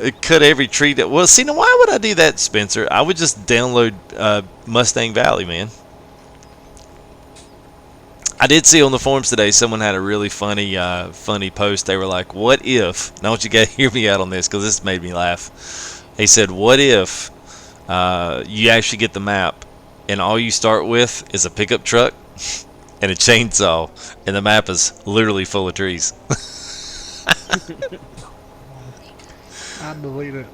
It cut every tree that. Well, see, now why would I do that, Spencer? I would just download Mustang Valley, man. I did see on the forums today someone had a really funny post. They were like, "What if?" Now, I want you guys to hear me out on this because this made me laugh. They said, "What if you actually get the map and all you start with is a pickup truck and a chainsaw, and the map is literally full of trees?" I'd delete it.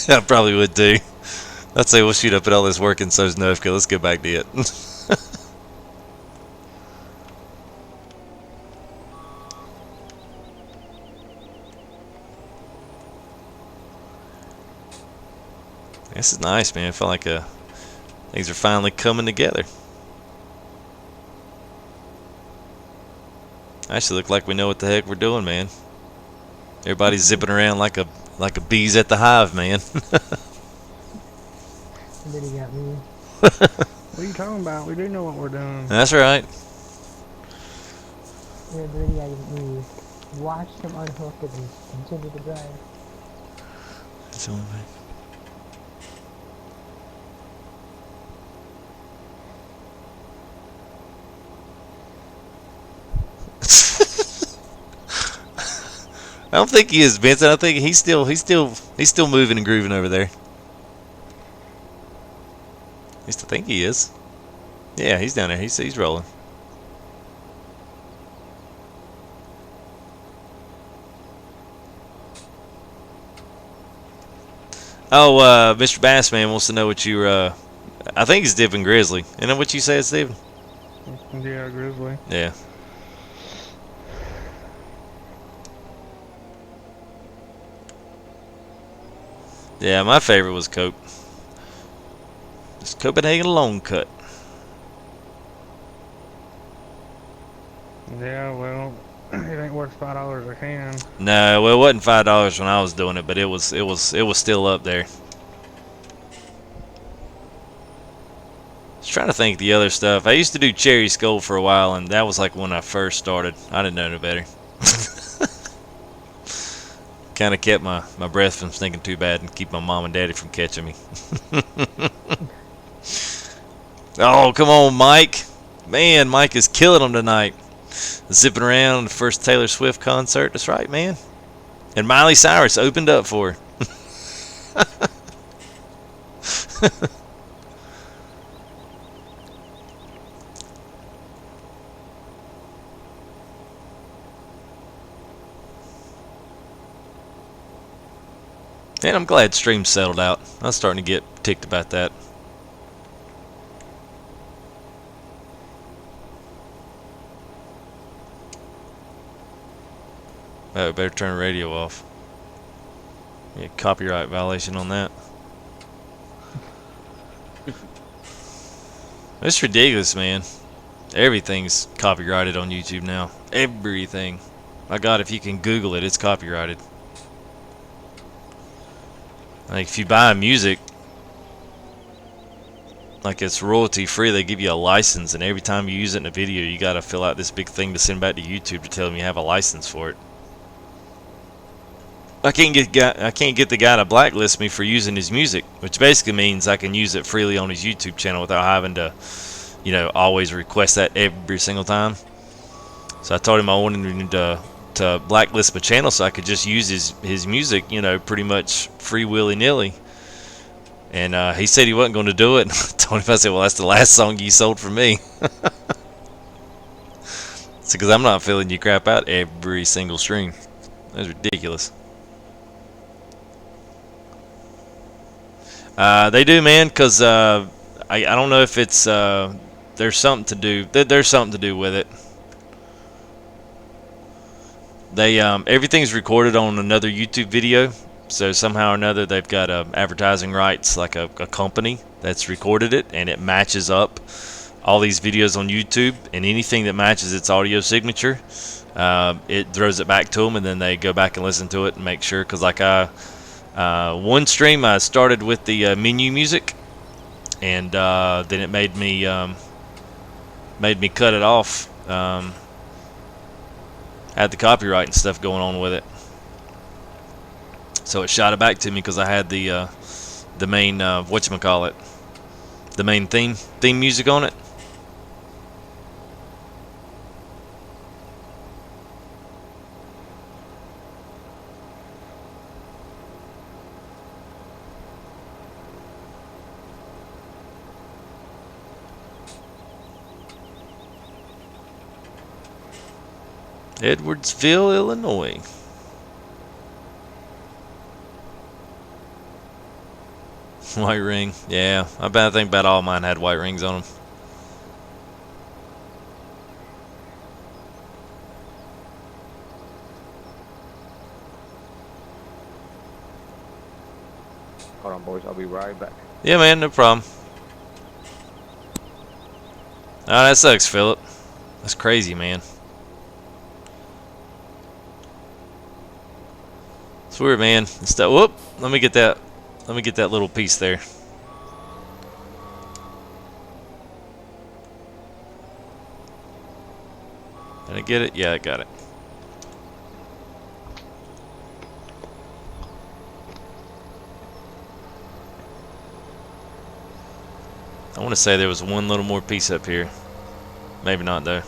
I probably would too. I'd say we'll shoot up at all this work in Sosnovka. Let's get back to it. This is nice, man. I feel like things are finally coming together. Actually, look like we know what the heck we're doing, man. Everybody's zipping around like a bees at the hive, man. And then he got me. What are you talking about? We do know what we're doing. That's right. Yeah, then he got me. Watch him unhook it and continue to drive. That's all right. I don't think he is, Vincent. I think he's still moving and grooving over there. I used to think he is. Yeah, he's down there. He's rolling. Oh, Mr. Bassman wants to know what you I think he's dipping Grizzly. Isn't that what you said, Steven? Yeah, Grizzly. Yeah. Yeah, my favorite was Cope. It's Copenhagen Long Cut. Yeah, well, it ain't worth $5 a can. No, well, it wasn't $5 when I was doing it, but it was still up there. I was trying to think the other stuff. I used to do Cherry Skull for a while, and that was like when I first started. I didn't know no better. Kind of kept my breath from stinking too bad and keep my mom and daddy from catching me. Oh, come on, Mike. Man, Mike is killing them tonight. Zipping around the first Taylor Swift concert. That's right, man. And Miley Cyrus opened up for her. And I'm glad stream settled out. I was starting to get ticked about that. Oh, better turn the radio off. Yeah, copyright violation on that. It's ridiculous, man. Everything's copyrighted on YouTube now. Everything. My God, if you can Google it, it's copyrighted. Like if you buy music, like it's royalty free. They give you a license, and every time you use it in a video, you got to fill out this big thing to send back to YouTube to tell them you have a license for it. I can't get the guy to blacklist me for using his music, which basically means I can use it freely on his YouTube channel without having to, you know, always request that every single time. So I told him I wanted him to blacklist my channel so I could just use his music, you know, pretty much free willy-nilly. And he said he wasn't going to do it. I told him, I said, well, that's the last song you sold for me. It's because I'm not filling you crap out every single stream. That's ridiculous. They do, man, because I don't know if it's there's something to do. There's something to do with it. They everything's recorded on another YouTube video, so somehow or another they've got advertising rights, like a company that's recorded it, and it matches up all these videos on YouTube, and anything that matches its audio signature, it throws it back to them, and then they go back and listen to it and make sure. Because like one stream I started with the menu music, and then it made me cut it off. Had the copyright and stuff going on with it, so it shot it back to me because I had the main whatchamacallit, the main theme music on it. Edwardsville, Illinois. White ring. Yeah, I think about all mine had white rings on them. Hold on, boys. I'll be right back. Yeah, man, no problem. Oh, that sucks, Philip. That's crazy, man. It's weird, man. Whoop! Let me get that little piece there. Did I get it? Yeah, I got it. I want to say there was one little more piece up here. Maybe not, though.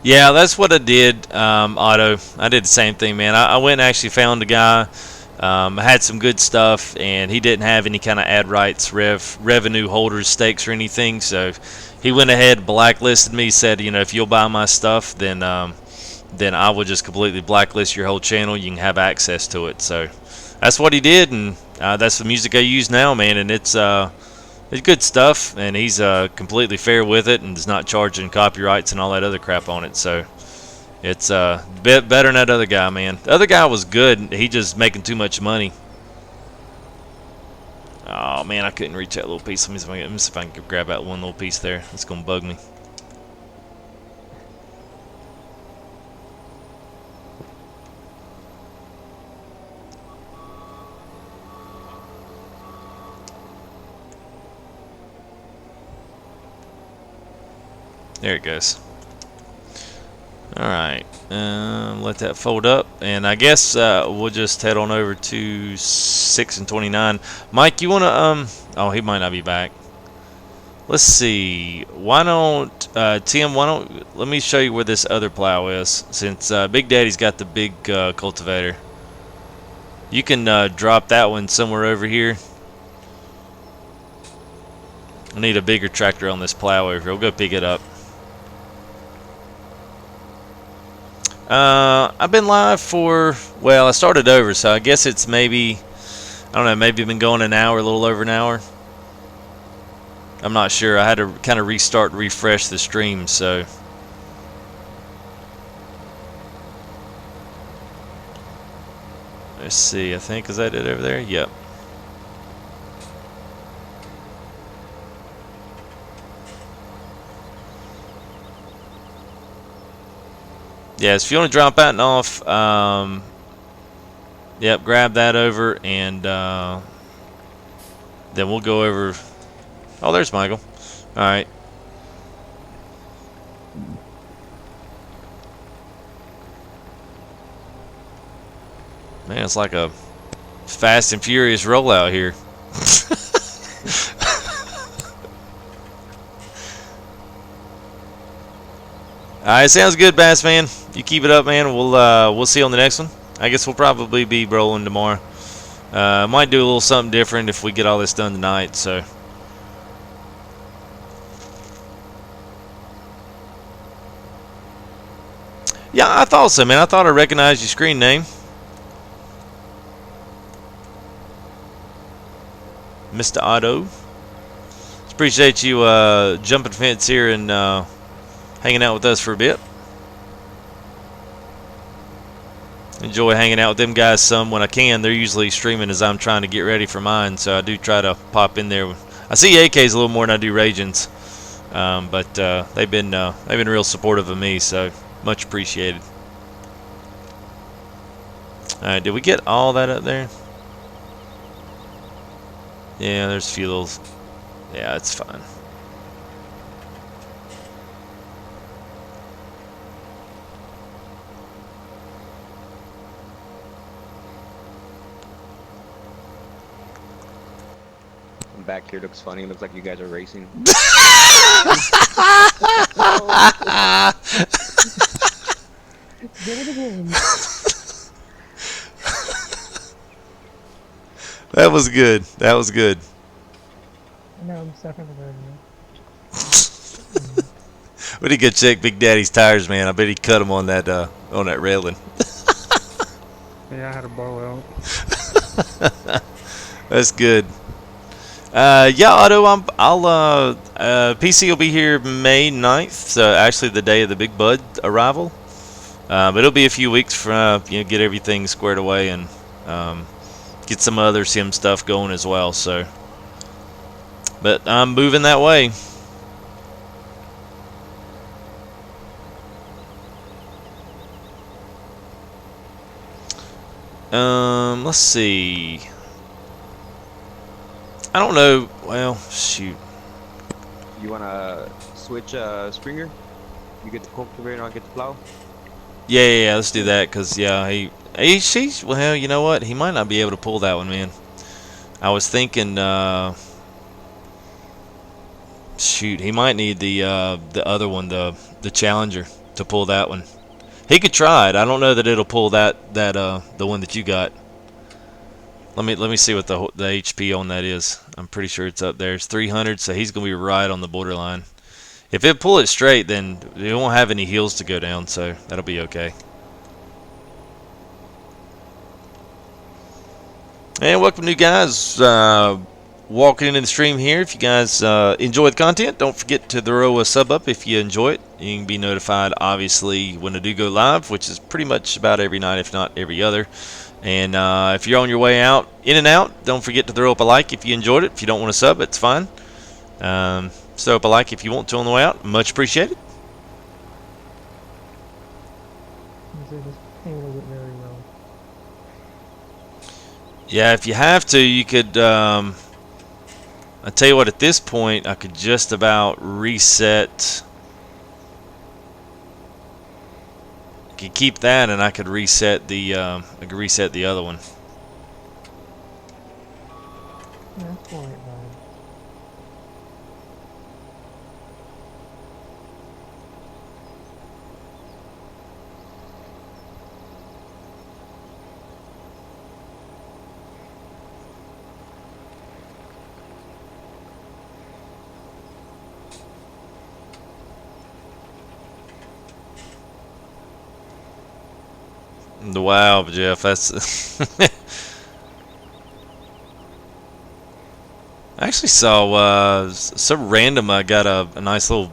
Yeah, that's what I did, Otto. I did the same thing, man. I went and actually found a guy. I had some good stuff, and he didn't have any kind of ad rights, revenue holders, stakes, or anything. So he went ahead and blacklisted me. Said, you know, if you'll buy my stuff, then I will just completely blacklist your whole channel. You can have access to it. So that's what he did, and that's the music I use now, man. And it's good stuff, and he's completely fair with it, and is not charging copyrights and all that other crap on it. So it's a bit better than that other guy, man. The other guy was good. He just making too much money. Oh man, I couldn't reach that little piece. Let me see if I can grab that one little piece there. It's gonna bug me. There it goes. Alright, let that fold up, and I guess we'll just head on over to 6 and 29. Mike, you want to, oh, he might not be back. Let's see, why don't, Tim, let me show you where this other plow is, since Big Daddy's got the big cultivator. You can drop that one somewhere over here. I need a bigger tractor on this plow over here. We'll go pick it up. I've been live for, well, I started over, so I guess it's maybe, I don't know, maybe been going an hour, a little over an hour. I'm not sure. I had to kind of restart and refresh the stream, so. Let's see, I think, is that it over there? Yep. Yes, if you want to drop that and off, yep, grab that over, and then we'll go over. Oh, there's Michael. All right. Man, it's like a Fast and Furious rollout here. All right, sounds good, Bass Man. You keep it up, man. We'll see you on the next one. I guess we'll probably be rolling tomorrow. Might do a little something different if we get all this done tonight. So. Yeah, I thought so, man. I thought I recognized your screen name. Mr. Otto. Appreciate you jumping fence here and hanging out with us for a bit. Enjoy hanging out with them guys some when I can. They're usually streaming as I'm trying to get ready for mine, so I do try to pop in there. I see AKs a little more than I do Ragins, but they've been real supportive of me, so much appreciated. All right, did we get all that up there? Yeah, there's a few little. Yeah, it's fine. Back here looks funny. It looks like you guys are racing. Get it again. That was good. That was good. Now I'm suffering the burden. We need to go check Big Daddy's tires, man. I bet he cut them on that railing. Yeah, I had a blowout. That's good. Yeah, Otto, I'll PC will be here May 9th, so actually the day of the Big Bud arrival. But it'll be a few weeks for get everything squared away and get some other sim stuff going as well. So, but I'm moving that way. Let's see. I don't know. Well, shoot. You wanna switch Springer? You get the cultivator and I'll get the plow? Yeah, let's do that, cause yeah, she's well, you know what? He might not be able to pull that one, man. I was thinking, shoot, he might need the other one, the Challenger, to pull that one. He could try it. I don't know that it'll pull the one that you got. Let me see what the HP on that is. I'm pretty sure it's up there. It's 300, so he's gonna be right on the borderline. If it pull it straight, then it won't have any heels to go down, so that'll be okay. And welcome, new guys. Walking into the stream here. If you guys enjoy the content, don't forget to throw a sub up if you enjoy it. You can be notified, obviously, when I do go live, which is pretty much about every night, if not every other. And if you're on your way out, in and out, don't forget to throw up a like if you enjoyed it. If you don't want to sub, it's fine. Throw up a like if you want to on the way out. Much appreciated. This thing does it very well. Yeah, if you have to, you could. I tell you what, at this point, I could just about reset. I could keep that, and I could reset the. I could reset the other one. Yeah, that's alright, bud. Wow, Jeff, that's. I actually saw so random. I got a nice little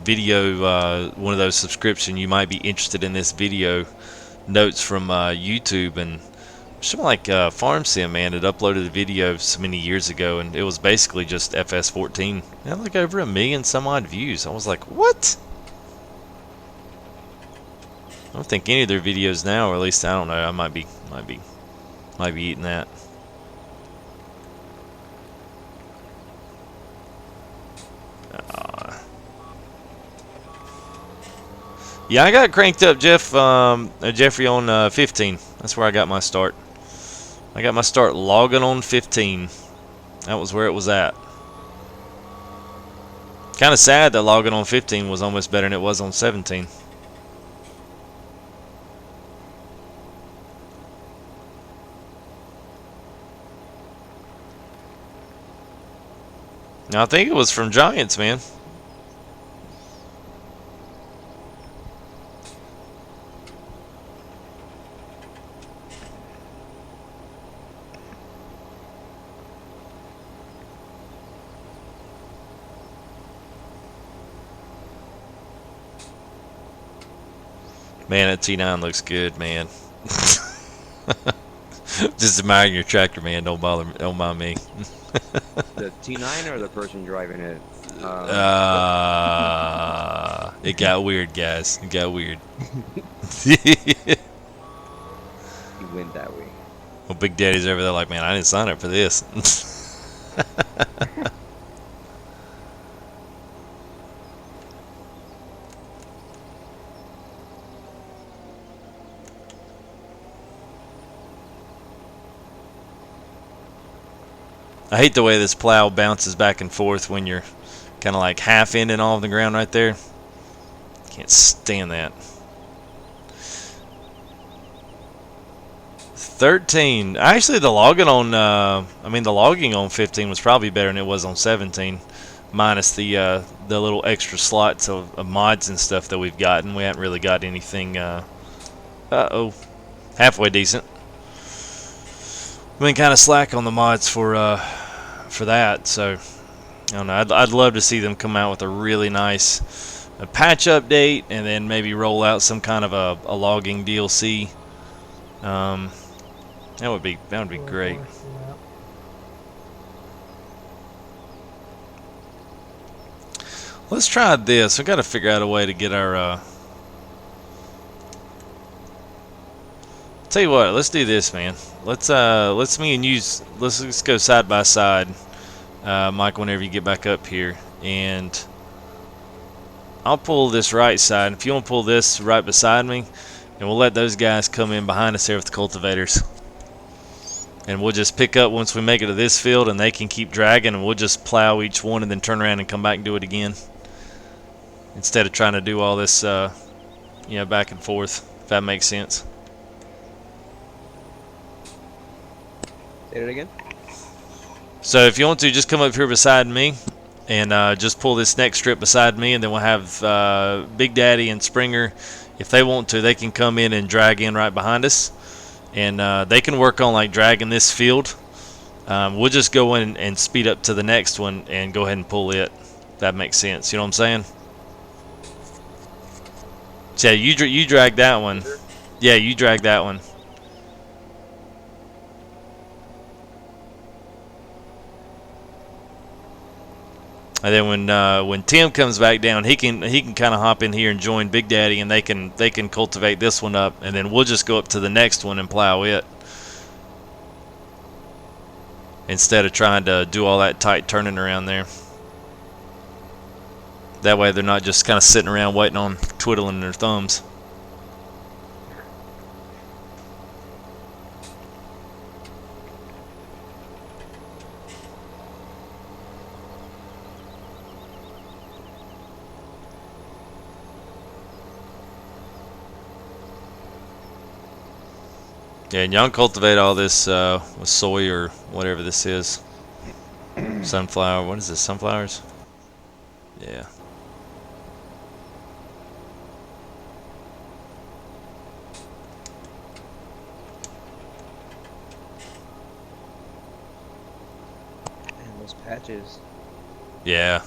video, one of those subscription. You might be interested in this video notes from YouTube, and something like Farm Sim man had uploaded a video so many years ago, and it was basically just FS14. It had like over 1 million some odd views. I was like, what? I don't think any of their videos now, or at least I don't know. I might be eating that. Yeah, I got cranked up, Jeffrey, on 15. That's where I got my start. I got my start logging on 15. That was where it was at. Kind of sad that logging on 15 was almost better than it was on 17. Now, I think it was from Giants, man. Man, that T9 looks good, man. Just admiring your tractor, man. Don't mind me. The T9 or the person driving it? It got weird, guys. It got weird. You went that way. Well, Big Daddy's over there like, man, I didn't sign up for this. I hate the way this plow bounces back and forth when you're kind of like half-ending off the ground right there. Can't stand that. 13. Actually, the logging on 15 was probably better than it was on 17, minus the little extra slots of mods and stuff that we've gotten. We haven't really got anything. Halfway decent. We've been kind of slack on the mods for that, so I don't know. I'd love to see them come out with a really nice patch update, and then maybe roll out some kind of a logging DLC. That would be great. Let's try this. We've got to figure out a way to get our. Tell you what, let's do this, man. Let's me and you let's go side by side, Mike. Whenever you get back up here, and I'll pull this right side. If you want to pull this right beside me, and we'll let those guys come in behind us here with the cultivators, and we'll just pick up once we make it to this field, and they can keep dragging, and we'll just plow each one, and then turn around and come back and do it again, instead of trying to do all this, back and forth. If that makes sense. Say it again. So if you want to, just come up here beside me and just pull this next strip beside me, and then we'll have Big Daddy and Springer. If they want to, they can come in and drag in right behind us, and they can work on like dragging this field. We'll just go in and speed up to the next one and go ahead and pull it. If that makes sense. You know what I'm saying? So yeah, you drag that one. Yeah, you drag that one. And then when Tim comes back down, he can kind of hop in here and join Big Daddy, and they can cultivate this one up, and then we'll just go up to the next one and plow it, instead of trying to do all that tight turning around there. That way they're not just kind of sitting around waiting on twiddling their thumbs. Yeah, and y'all cultivate all this with soy or whatever this is. Sunflower. What is this? Sunflowers? Yeah. And those patches. Yeah.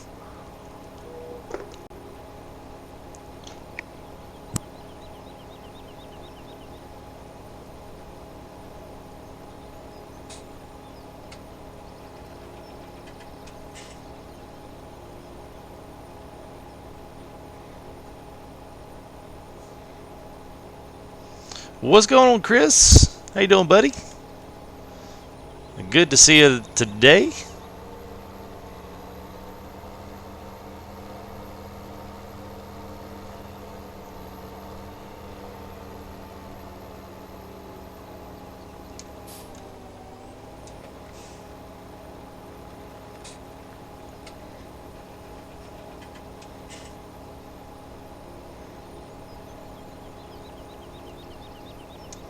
What's going on, Chris? How you doing, buddy? Good to see you today.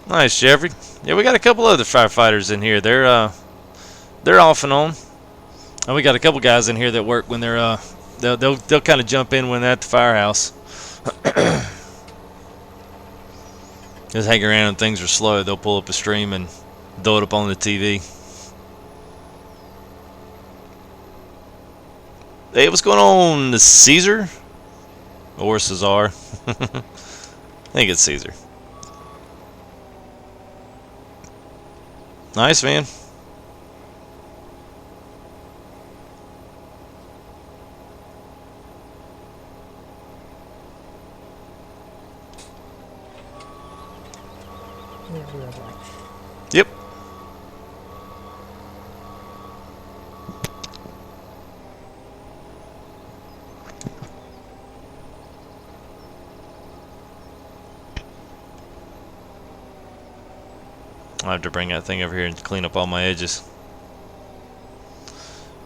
Nice, Jeffrey. Yeah, we got a couple other firefighters in here. They're off and on. And we got a couple guys in here that work when they're they'll kind of jump in when they're at the firehouse. Just hang around and things are slow. They'll pull up a stream and throw it up on the TV. Hey, what's going on, Caesar? Or Cesar? I think it's Caesar. Nice, man. Yeah, we're back. Yep. I have to bring that thing over here and clean up all my edges.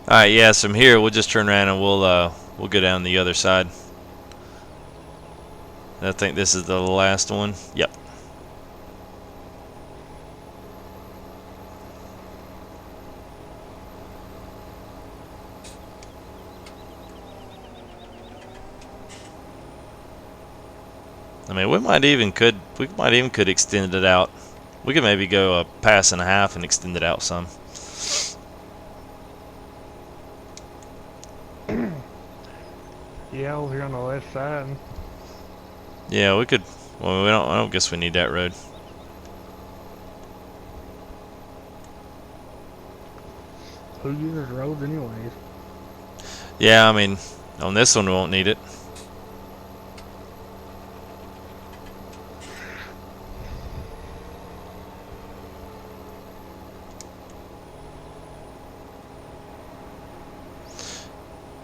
Alright, yeah, so from here we'll just turn around and we'll go down the other side. I think this is the last one. Yep. I mean, we might even could extend it out. We could maybe go a pass and a half and extend it out some. Yeah, over here on the left side. Yeah, we could. Well, I don't guess we need that road. Who uses roads anyways? Yeah, I mean, on this one we won't need it.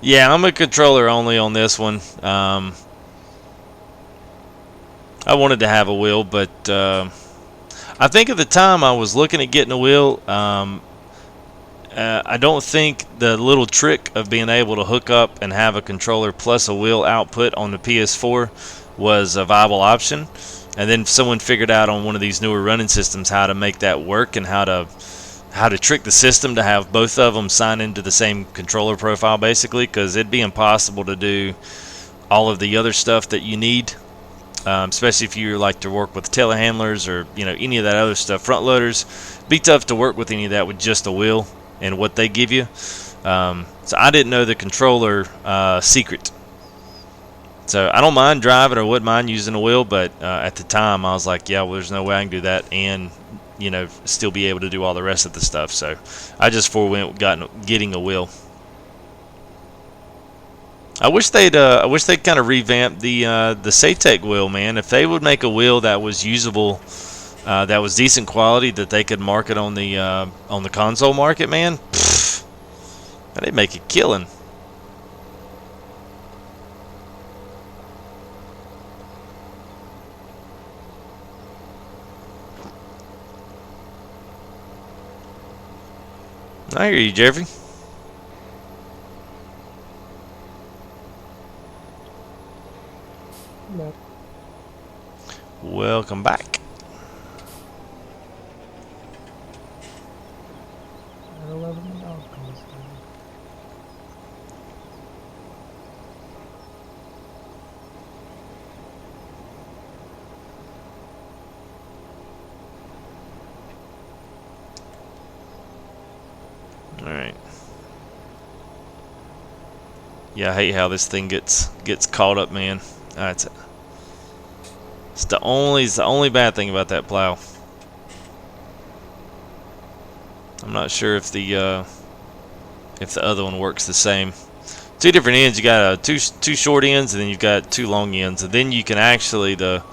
Yeah, I'm a controller only on this one. I wanted to have a wheel, but I think at the time I was looking at getting a wheel. I don't think the little trick of being able to hook up and have a controller plus a wheel output on the PS4 was a viable option. And then someone figured out on one of these newer running systems how to make that work and how to trick the system to have both of them sign into the same controller profile, basically, because it'd be impossible to do all of the other stuff that you need, especially if you like to work with telehandlers or any of that other stuff, front loaders. It'd be tough to work with any of that with just a wheel and what they give you. So I didn't know the controller secret. So I don't mind driving or wouldn't mind using a wheel, but at the time I was like, yeah, well, there's no way I can do that and still be able to do all the rest of the stuff. So I just forewent getting a wheel. I wish they'd kind of revamp the Satec wheel, man. If they would make a wheel that was usable, that was decent quality, that they could market on the console market, man, they'd make a killing. I hear you, Jeffrey. No. Welcome back. I don't love the dog calls. Alright. Yeah, I hate how this thing gets caught up, man. That's it. It's the only bad thing about that plow. I'm not sure if the other one works the same. Two different ends. You got two short ends, and then you've got two long ends, and then you can actually the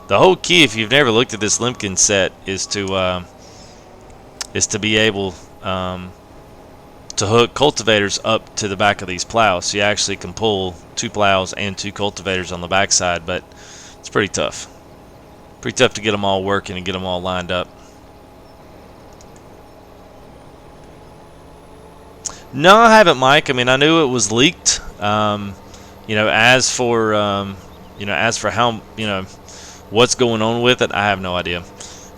The whole key, if you've never looked at this limpkin set, is to be able to hook cultivators up to the back of these plows. So you actually can pull 2 plows and 2 cultivators on the backside, but it's pretty tough. Pretty tough to get them all working and get them all lined up. No, I haven't, Mike. I mean, I knew it was leaked. You know, as for how, you know, what's going on with it, I have no idea.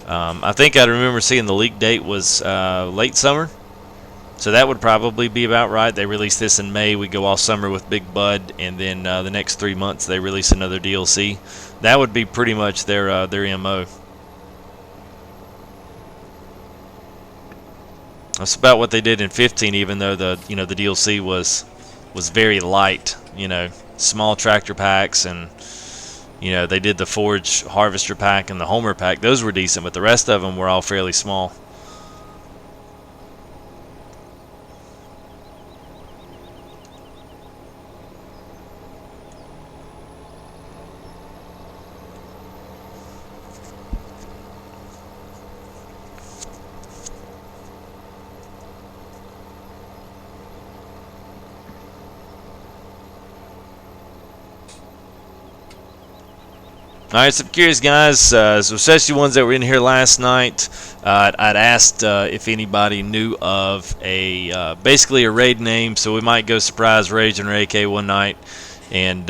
I think I remember seeing the leak date was late summer, so that would probably be about right. They released this in May. We go all summer with Big Bud, and then the next 3 months they release another DLC. That would be pretty much their MO. That's about what they did in 15, even though the DLC was very light. You know, small tractor packs, and you know, they did the Forge Harvester pack and the Homer pack. Those were decent, but the rest of them were all fairly small. Alright, so I'm curious, guys, so especially ones that were in here last night, I'd asked if anybody knew of a basically a raid name, so we might go surprise Rage and AK one night, and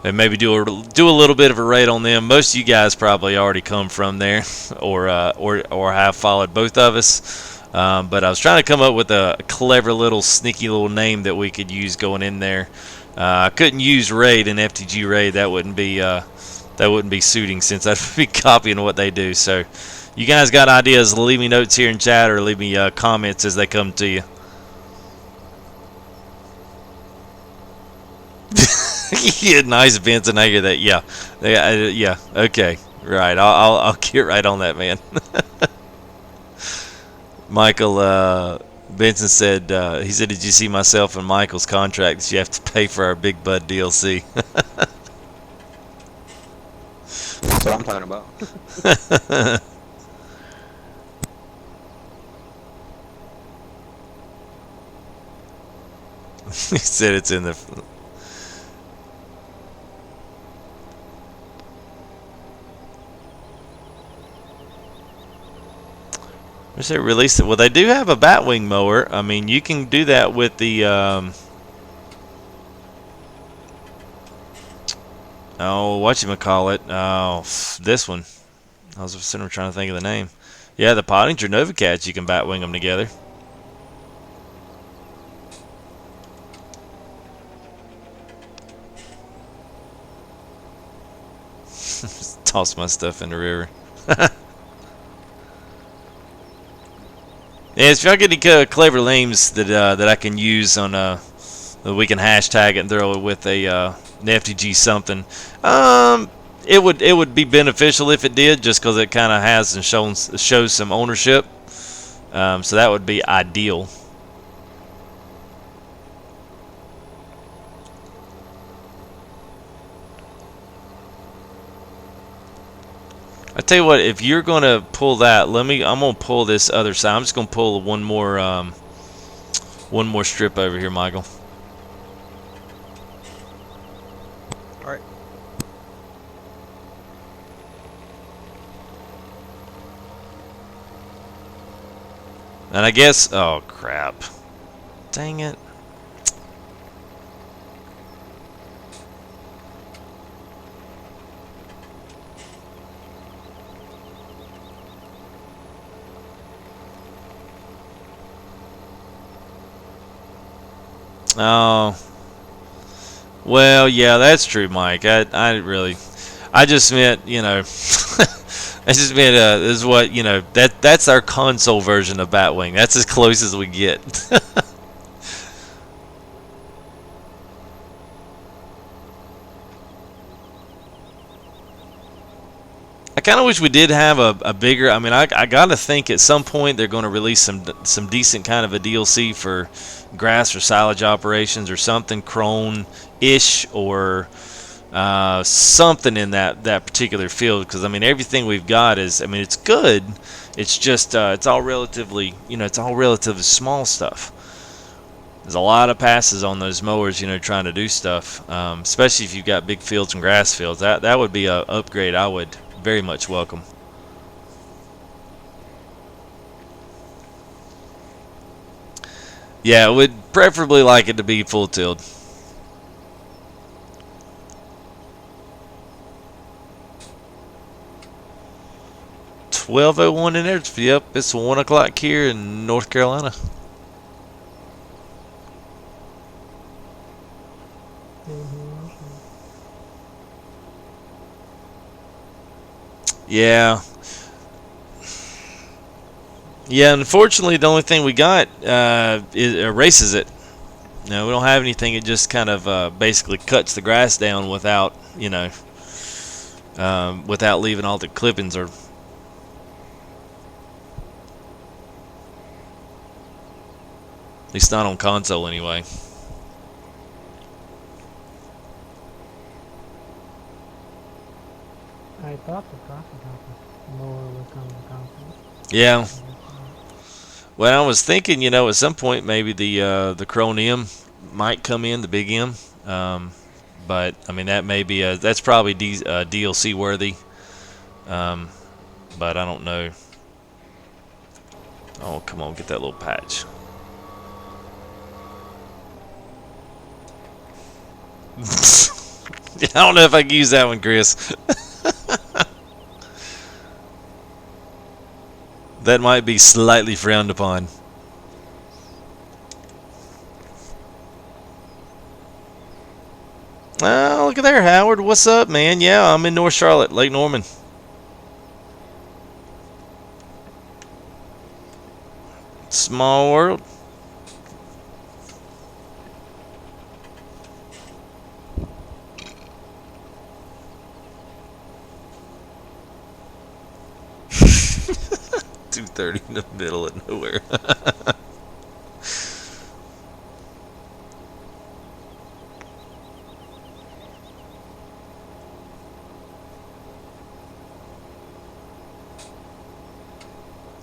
maybe do a little bit of a raid on them. Most of you guys probably already come from there, or have followed both of us. But I was trying to come up with a clever little sneaky little name that we could use going in there. I couldn't use raid and FTG raid. That wouldn't be suiting, since I'd be copying what they do. So, you guys got ideas? Leave me notes here in chat, or leave me comments as they come to you. Yeah, nice, Vincent. I hear that. Yeah, yeah. Okay, right. I'll get right on that, man. Michael Benson said, he said, "Did you see myself and Michael's contract that you have to pay for our Big Bud DLC?" That's what I'm talking about. He said it's in the... Where's they released it? Well, they do have a Batwing mower. I mean, you can do that with the... oh, whatchamacallit? Oh, this one. I was sitting there trying to think of the name. Yeah, the Pottinger Nova Cats, you can Batwing them together. Toss my stuff in the river. Yeah, if y'all get any clever names that I can use on that we can hashtag it and throw it with an FTG something, it would be beneficial if it did, just because it kind of has and shows some ownership. So that would be ideal. I tell you what, if you're gonna pull that, I'm gonna pull this other side. I'm just gonna pull one more strip over here, Michael. All right. And I guess, oh crap, dang it. Oh, well, yeah, that's true, Mike. I just meant, you know, I just meant, this is what, you know, that's our console version of Batwing. That's as close as we get. I kind of wish we did have a bigger. I mean, I gotta think at some point they're going to release some decent kind of a DLC for grass or silage operations or something, crone-ish, or something in that particular field, because I mean everything we've got is, I mean, it's good. It's just it's all relatively, it's all relatively small stuff. There's a lot of passes on those mowers, trying to do stuff, especially if you've got big fields and grass fields. That would be a upgrade I would very much welcome. Yeah, I would preferably like it to be full tilled. $12:01 in there. Yep, it's 1 o'clock here in North Carolina. Yeah. Yeah, unfortunately, the only thing we got erases it. No, we don't have anything. It just kind of basically cuts the grass down without, without leaving all the clippings, or at least not on console anyway. I thought the profit mower was coming to console. Yeah. Well, I was thinking, at some point maybe the Chrome M might come in, the big M. But I mean that may be that's probably DLC worthy. But I don't know. Oh, come on, get that little patch. I don't know if I can use that one, Chris. That might be slightly frowned upon. Oh, look at there, Howard. What's up, man? Yeah, I'm in North Charlotte, Lake Norman. Small world. .230 in the middle of nowhere.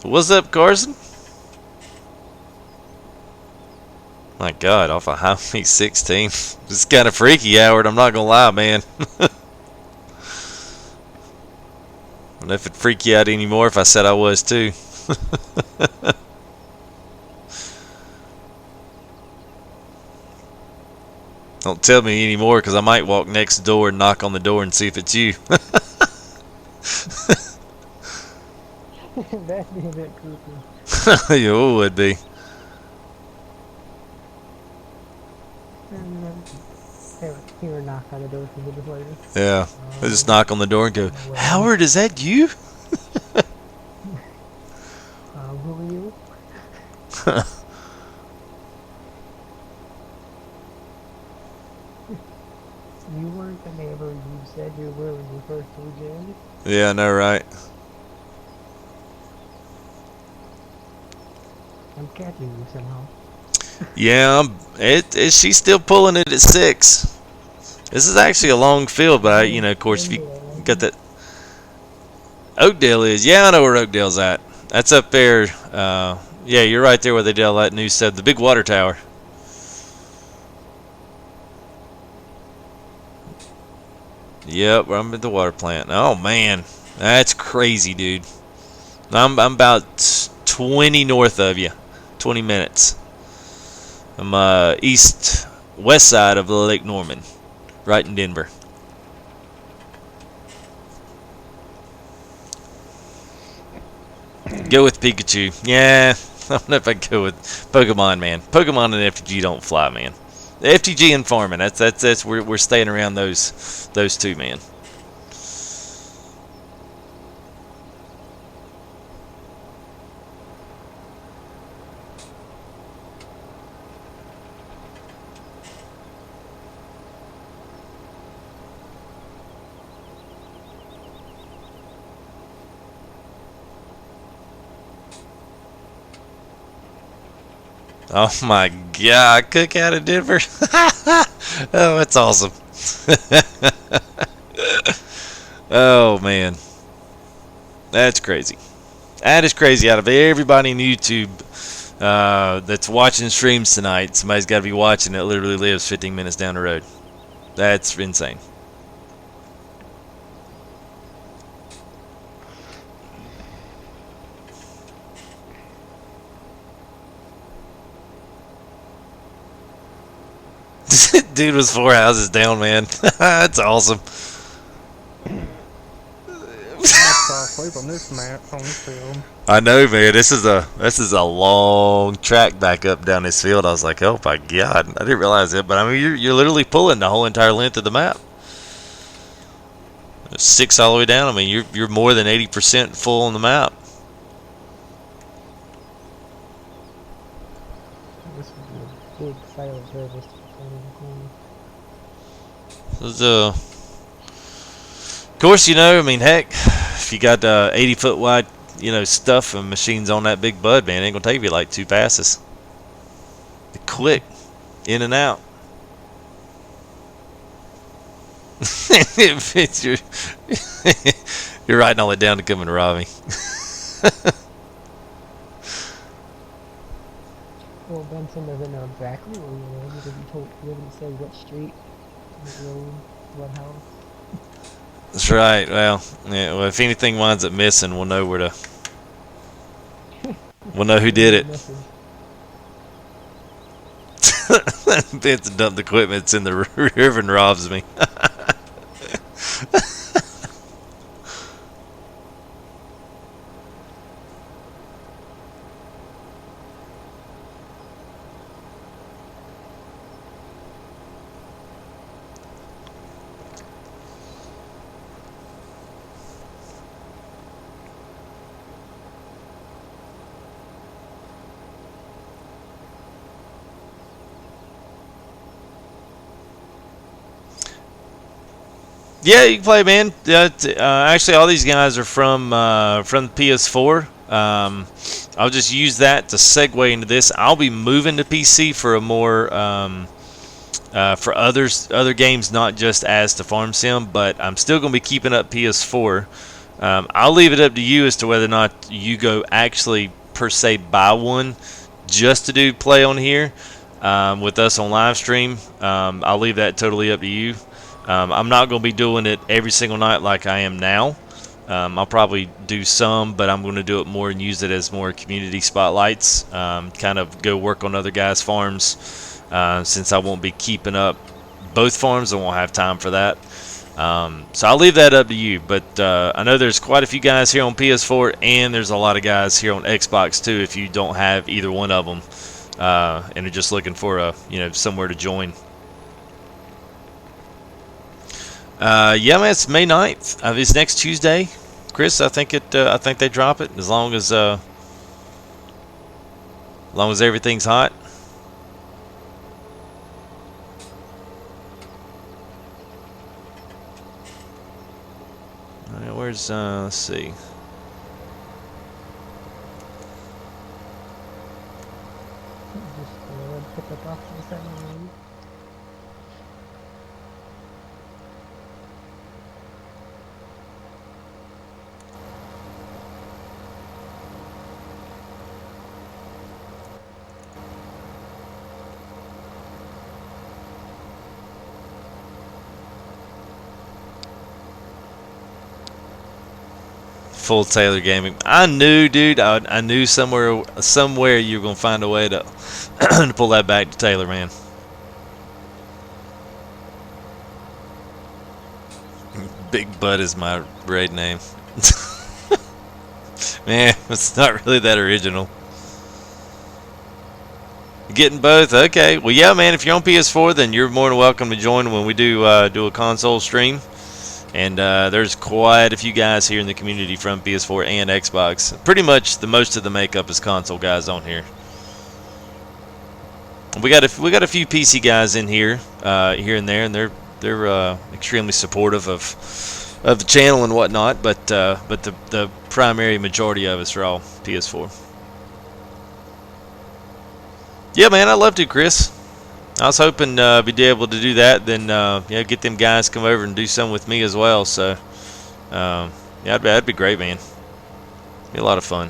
What's up, Carson? My God, off of Highway 16. It's kind of freaky, Howard. I'm not gonna lie, man. I don't know if it'd freak you out anymore if I said I was too. Don't tell me anymore, because I might walk next door and knock on the door and see if it's you. That'd be a bit creepy. You would be. He would knock on the door for the later. Yeah. I just knock on the door and go, Howard, is that you? Who are you? You weren't the neighbor you said you were when you first moved in. Yeah, I know, right? I'm catching you somehow. Yeah, she's still pulling it at 6. This is actually a long field, but of course, if you got that. Oakdale is. Yeah, I know where Oakdale's at. That's up there. Yeah, you're right there where they did all that new stuff. The big water tower. Yep, I'm at the water plant. Oh man, that's crazy, dude. I'm about 20 north of you. 20 minutes. I'm west side of Lake Norman, right in Denver. Go with Pikachu. Yeah, I don't know if I go with Pokemon, man. Pokemon and FTG don't fly, man. FTG and farming. That's we're staying around those two, man. Oh my God, cook out of Denver. Oh, that's awesome. Oh man, that's crazy. That is crazy. Out of everybody in YouTube that's watching streams tonight, somebody's got to be watching that literally lives 15 minutes down the road. That's insane. Dude was 4 houses down, man. That's awesome. I'm about to fall asleep on this map, on this field. I know, man. This is a long track back up down this field. I was like, oh my god, I didn't realize it. But I mean, you're literally pulling the whole entire length of the map. 6 all the way down. I mean, you're more than 80% full on the map. This would be a big silent service. Of course, you know, I mean, heck, if you got 80-foot wide, you know, stuff and machines on that big bud, man, it ain't gonna take you like 2 passes. Quick, in and out. You're writing all it down to come and rob me. Well, Benson doesn't know exactly where you live because you didn't say what street, what road, what house. That's right. Well, yeah. Well, if anything winds up missing, we'll know where to. We'll know who did it. Benson dumped the equipment. It's in the river and robs me. Yeah, you can play, man. Actually, all these guys are from the PS4. I'll just use that to segue into this. I'll be moving to PC for a more for other games, not just as to Farm Sim, but I'm still going to be keeping up PS4. I'll leave it up to you as to whether or not you go actually per se buy one just to do play on here with us on live stream. I'll leave that totally up to you. I'm not going to be doing it every single night like I am now. I'll probably do some, but I'm going to do it more and use it as more community spotlights. Kind of go work on other guys' farms since I won't be keeping up both farms. I won't have time for that. So I'll leave that up to you. But I know there's quite a few guys here on PS4, and there's a lot of guys here on Xbox too. If you don't have either one of them and are just looking for somewhere to join. Yeah, man, it's May 9th. It's next Tuesday, Chris. I think they drop it as long as everything's hot. All right, where's let's see. Just pick up off the second one. Full Taylor Gaming. I knew, dude. I knew somewhere you were gonna find a way to to pull that back to Taylor, man. Big Bud is my raid name. Man, it's not really that original. Getting both? Okay. Well, yeah, man. If you're on PS4, then you're more than welcome to join when we do a console stream. And there's quite a few guys here in the community from PS4 and Xbox. Pretty much most of the makeup is console guys on here. We got a few PC guys in here, here and there, and they're extremely supportive of the channel and whatnot. But the primary majority of us are all PS4. Yeah, man, I'd love to, Chris. I was hoping be able to do that. Then get them guys come over and do some with me as well. So yeah, that'd be great, man. Be a lot of fun.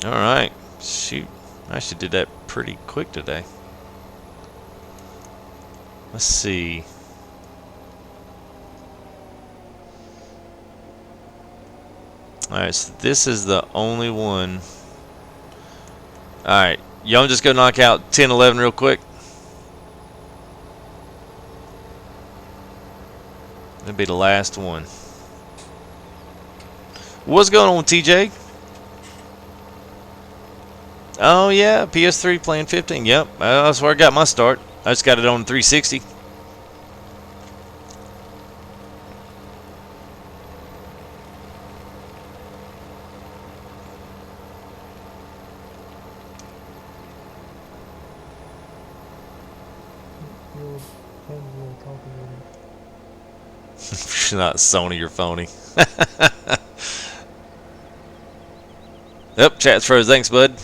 All right, shoot, I actually did that pretty quick today. Let's see. Alright, so this is the only one. Alright, y'all just go knock out 10, 11 real quick. That'll be the last one. What's going on with TJ? Oh yeah, PS3 playing 15. Yep, that's where I got my start. I just got it on 360. Not Sony, you're phony. Yep, chat's froze. Thanks, bud.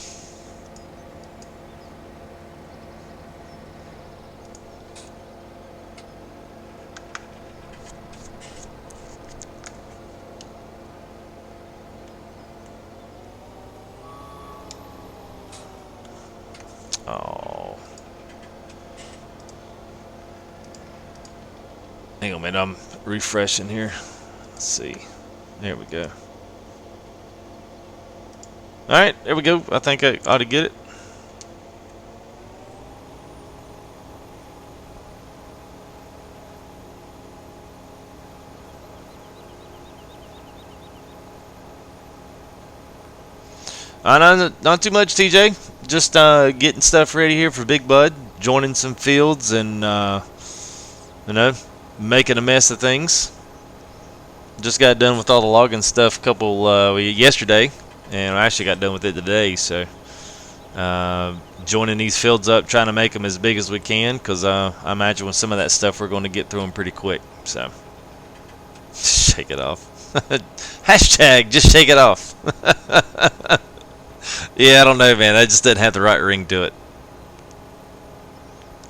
Oh. Hang on, man. I'm refreshing here. Let's see. There we go. Alright, there we go. I think I ought to get it. Not too much, TJ. Just getting stuff ready here for Big Bud, joining some fields, and making a mess of things. Just got done with all the logging stuff yesterday, and I actually got done with it today. So joining these fields up, trying to make them as big as we can, because I imagine with some of that stuff we're going to get through them pretty quick. So shake it off. Hashtag just shake it off. Yeah, I don't know, man. That just doesn't have the right ring to it.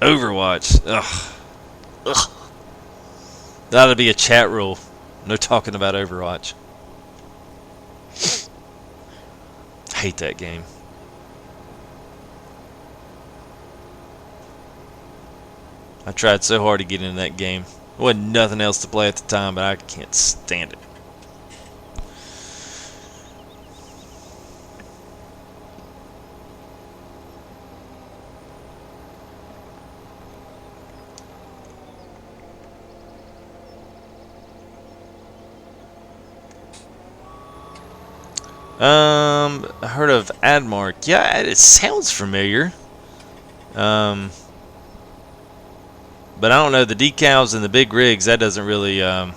Overwatch. Ugh. Ugh. That ought to be a chat rule. No talking about Overwatch. Hate that game. I tried so hard to get into that game. There wasn't nothing else to play at the time, but I can't stand it. I heard of Admark. Yeah, it sounds familiar. But I don't know, the decals and the big rigs. That doesn't ring a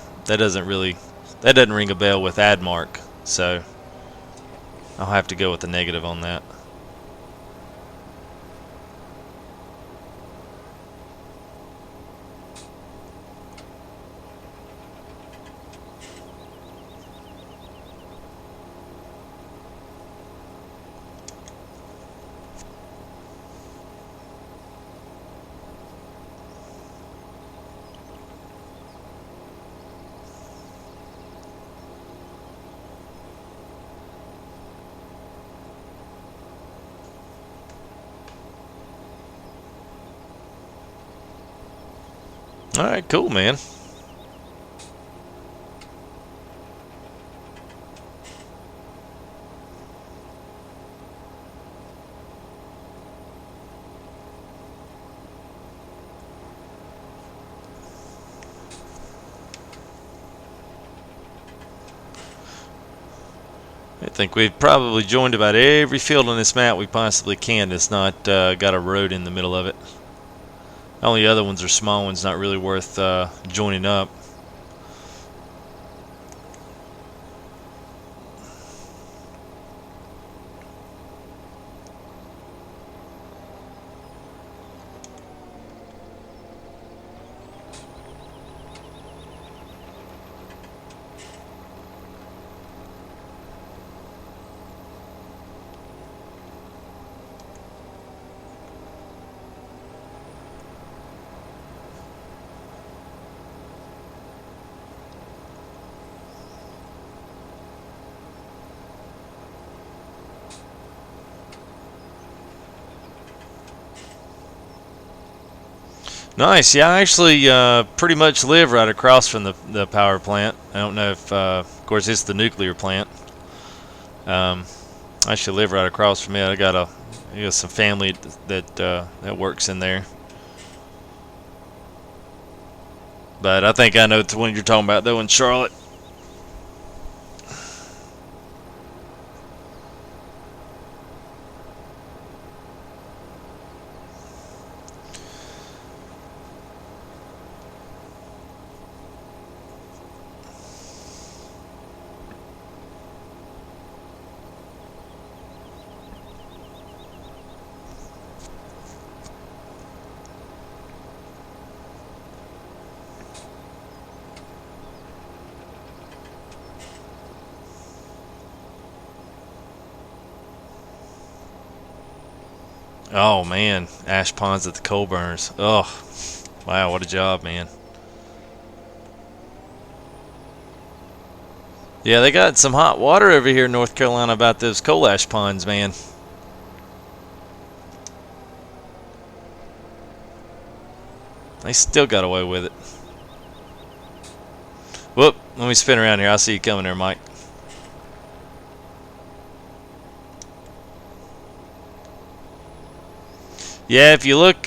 bell with Admark. So I'll have to go with the negative on that. Alright, cool, man. I think we've probably joined about every field on this map we possibly can that's not got a road in the middle of it. The only other ones are small ones, not really worth joining up. Nice. Yeah, I actually pretty much live right across from the power plant. I don't know if, of course, it's the nuclear plant. I actually live right across from it. I got some family that works in there. But I think I know the one you're talking about, though, in Charlotte. Oh man, ash ponds at the coal burners. Oh, wow, what a job, man. Yeah, they got some hot water over here in North Carolina about those coal ash ponds, man. They still got away with it. Whoop, let me spin around here. I see you coming there, Mike. Yeah, if you look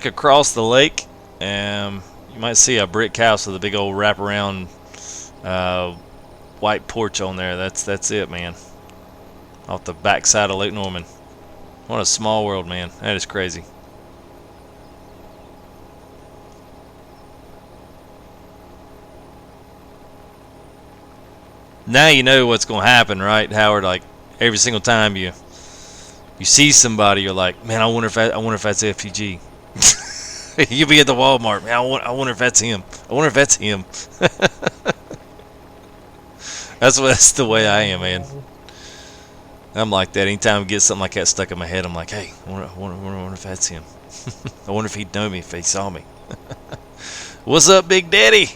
across the lake, you might see a brick house with a big old wraparound white porch on there. That's it, man. Off the backside of Lake Norman. What a small world, man. That is crazy. Now you know what's going to happen, right, Howard? Like every single time you see somebody, you're like, man, I wonder if that's FPG. You'll be at the Walmart, man. I wonder if that's him. I wonder if that's him. That's the way I am, man. I'm like that. Anytime I get something like that stuck in my head, I'm like, hey, I wonder if that's him. I wonder if he'd know me if he saw me. What's up, Big Daddy?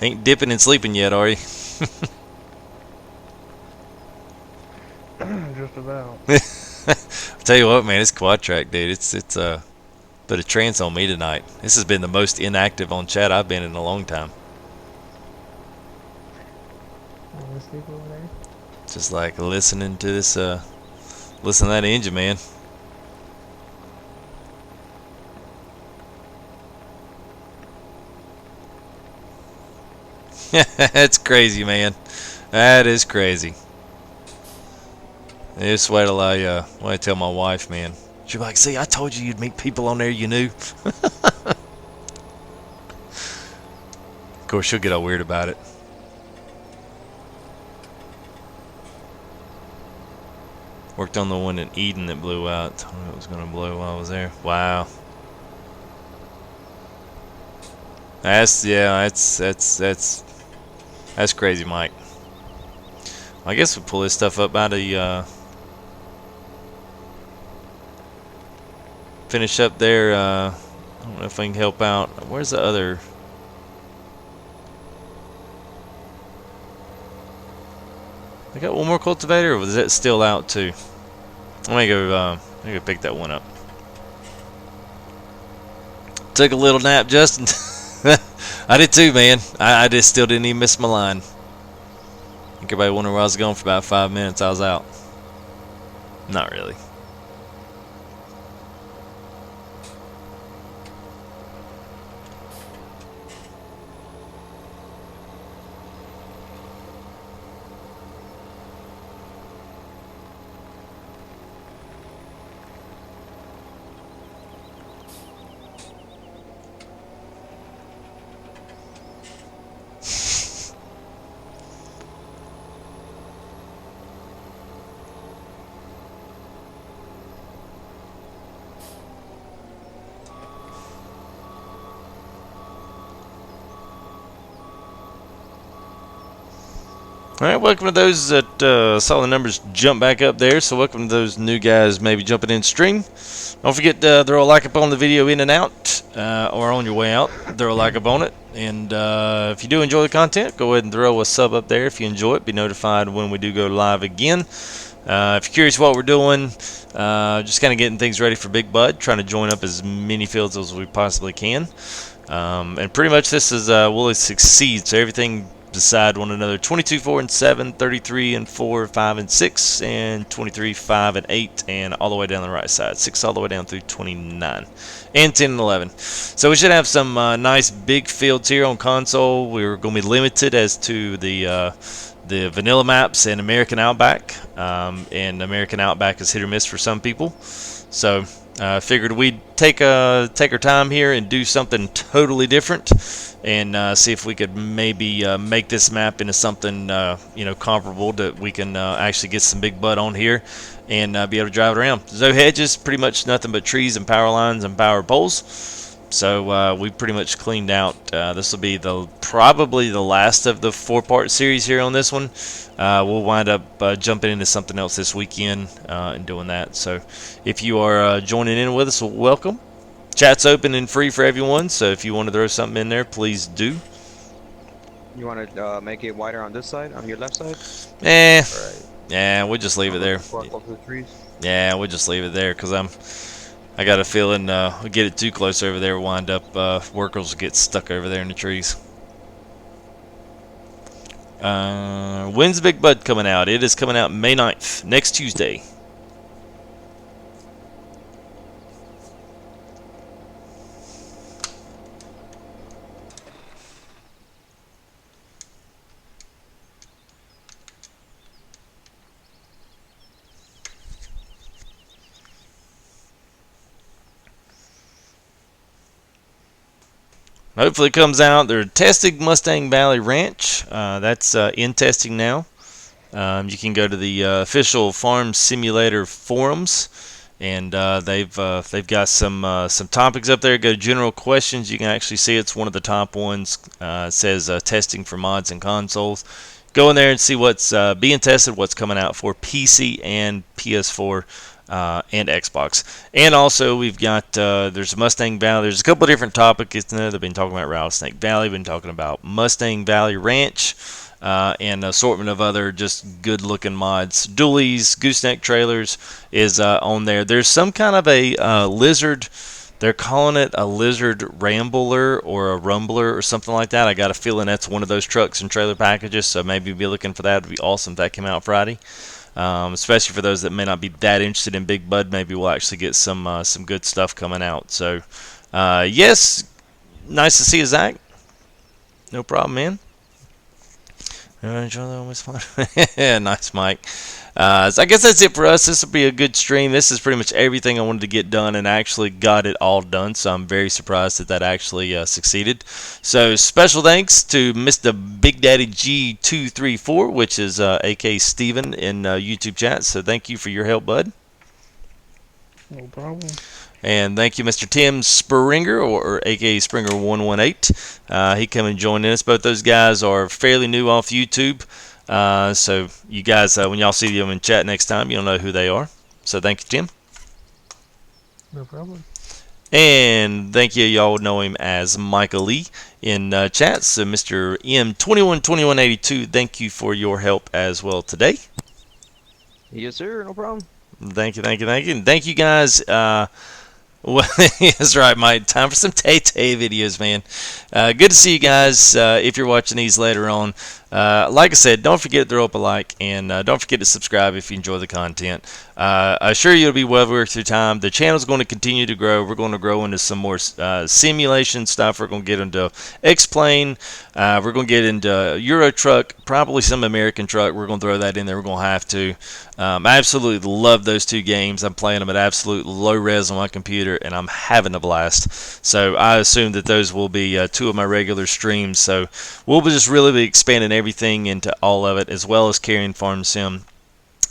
Ain't dipping and sleeping yet, are you? Just about. I'll tell you what, man, it's quad track, dude. It's put a trance on me tonight. This has been the most inactive on chat I've been in a long time. Just like listening to this, listen to that engine, man. That's crazy, man. That is crazy. Just wait till I tell my wife, man. She'll be like, see, I told you you'd meet people on there you knew. Of course, she'll get all weird about it. Worked on the one in Eden that blew out. Told me it was going to blow while I was there. Wow. That's crazy, Mike. I guess we'll pull this stuff up out of finish up there. I don't know if I can help out. Where's the other? I got one more cultivator, or was that still out too? Let me go pick that one up. Took a little nap, Justin. I did too, man. I just still didn't even miss my line. I think everybody wondered where I was going for about 5 minutes. I was out. Not really. Alright, welcome to those that saw the numbers jump back up there. So welcome to those new guys maybe jumping in stream. Don't forget to throw a like up on the video in and out, or on your way out. Throw a like up on it. And if you do enjoy the content, go ahead and throw a sub up there if you enjoy it. Be notified when we do go live again. If you're curious what we're doing, just kind of getting things ready for Big Bud, trying to join up as many fields as we possibly can. And pretty much this is will it succeed, so everything beside one another: 22, 4, and 7, 33, and 4, 5, and 6, and 23, 5, and 8, and all the way down the right side, 6 all the way down through 29, and 10 and 11. So we should have some nice big fields here on console. We're going to be limited as to the vanilla maps and American Outback, and American Outback is hit or miss for some people. So figured we'd take our time here and do something totally different, and see if we could maybe make this map into something comparable, that we can actually get some Big Bud on here and be able to drive it around. There's no hedges, pretty much nothing but trees and power lines and power poles. So we pretty much cleaned out. This will be probably the last of the 4-part series here on this one. We'll wind up jumping into something else this weekend and doing that. So if you are joining in with us, welcome. Chat's open and free for everyone, so if you want to throw something in there, please do. You want to make it wider on this side, on your left side? Right. Yeah, we'll just leave it there. Yeah, we'll just leave it there, because I got a feeling we get it too close over there, wind up workers will get stuck over there in the trees. When's Big Bud coming out? It is coming out May 9th, next Tuesday. Hopefully it comes out. They're testing Mustang Valley Ranch. That's in testing now. You can go to the official Farm Simulator forums, and they've got some topics up there. Go to general questions. You can actually see it's one of the top ones. It says testing for mods and consoles. Go in there and see what's being tested, what's coming out for PC and PS4. And Xbox. And also we've got there's Mustang Valley. There's a couple of different topics in there. They've been talking about Rattlesnake Valley, been talking about Mustang Valley Ranch, and an assortment of other just good looking mods. Dualies, gooseneck trailers is on there. There's some kind of a lizard. They're calling it a lizard rambler or a rumbler or something like that. I got a feeling that's one of those trucks and trailer packages, so maybe be looking for that. It'd be awesome if that came out Friday. Especially for those that may not be that interested in Big Bud, maybe we'll actually get some good stuff coming out. So, yes, nice to see you, Zach. No problem, man. Nice, Mike. So I guess that's it for us. This will be a good stream. This is pretty much everything I wanted to get done, and actually got it all done. So I'm very surprised that actually succeeded. So special thanks to Mr. Big Daddy G234, which is AK Steven in YouTube chat. So thank you for your help, bud. No problem. And thank you, Mr. Tim Springer, or aka Springer118. He come and joined us. Both those guys are fairly new off YouTube. So you guys, when y'all see them in chat next time, you'll know who they are. So thank you, Tim. No problem. And thank you, y'all know him as Michael Lee in chat. So Mr. M212182, thank you for your help as well today. Yes, sir. No problem. Thank you, thank you, thank you. And thank you guys. Well, that's right, Mike. Time for some Tay-Tay videos, man. Good to see you guys. If you're watching these later on, like I said, don't forget to throw up a like, and don't forget to subscribe if you enjoy the content. I assure you it'll be well worth your time. The channel's going to continue to grow. We're going to grow into some more simulation stuff. We're going to get into X-Plane. We're going to get into Euro Truck, probably some American Truck. We're going to throw that in there. We're going to have to. I absolutely love those two games. I'm playing them at absolute low res on my computer, and I'm having a blast. So I assume that those will be two of my regular streams. So we'll just really be expanding everything into all of it, as well as carrying Farm Sim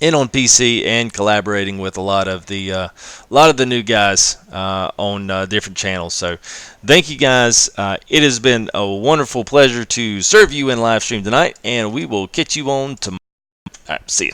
in on PC and collaborating with a lot of the new guys on different channels. So thank you guys. It has been a wonderful pleasure to serve you in live stream tonight, and we will catch you on tomorrow. All right, see you.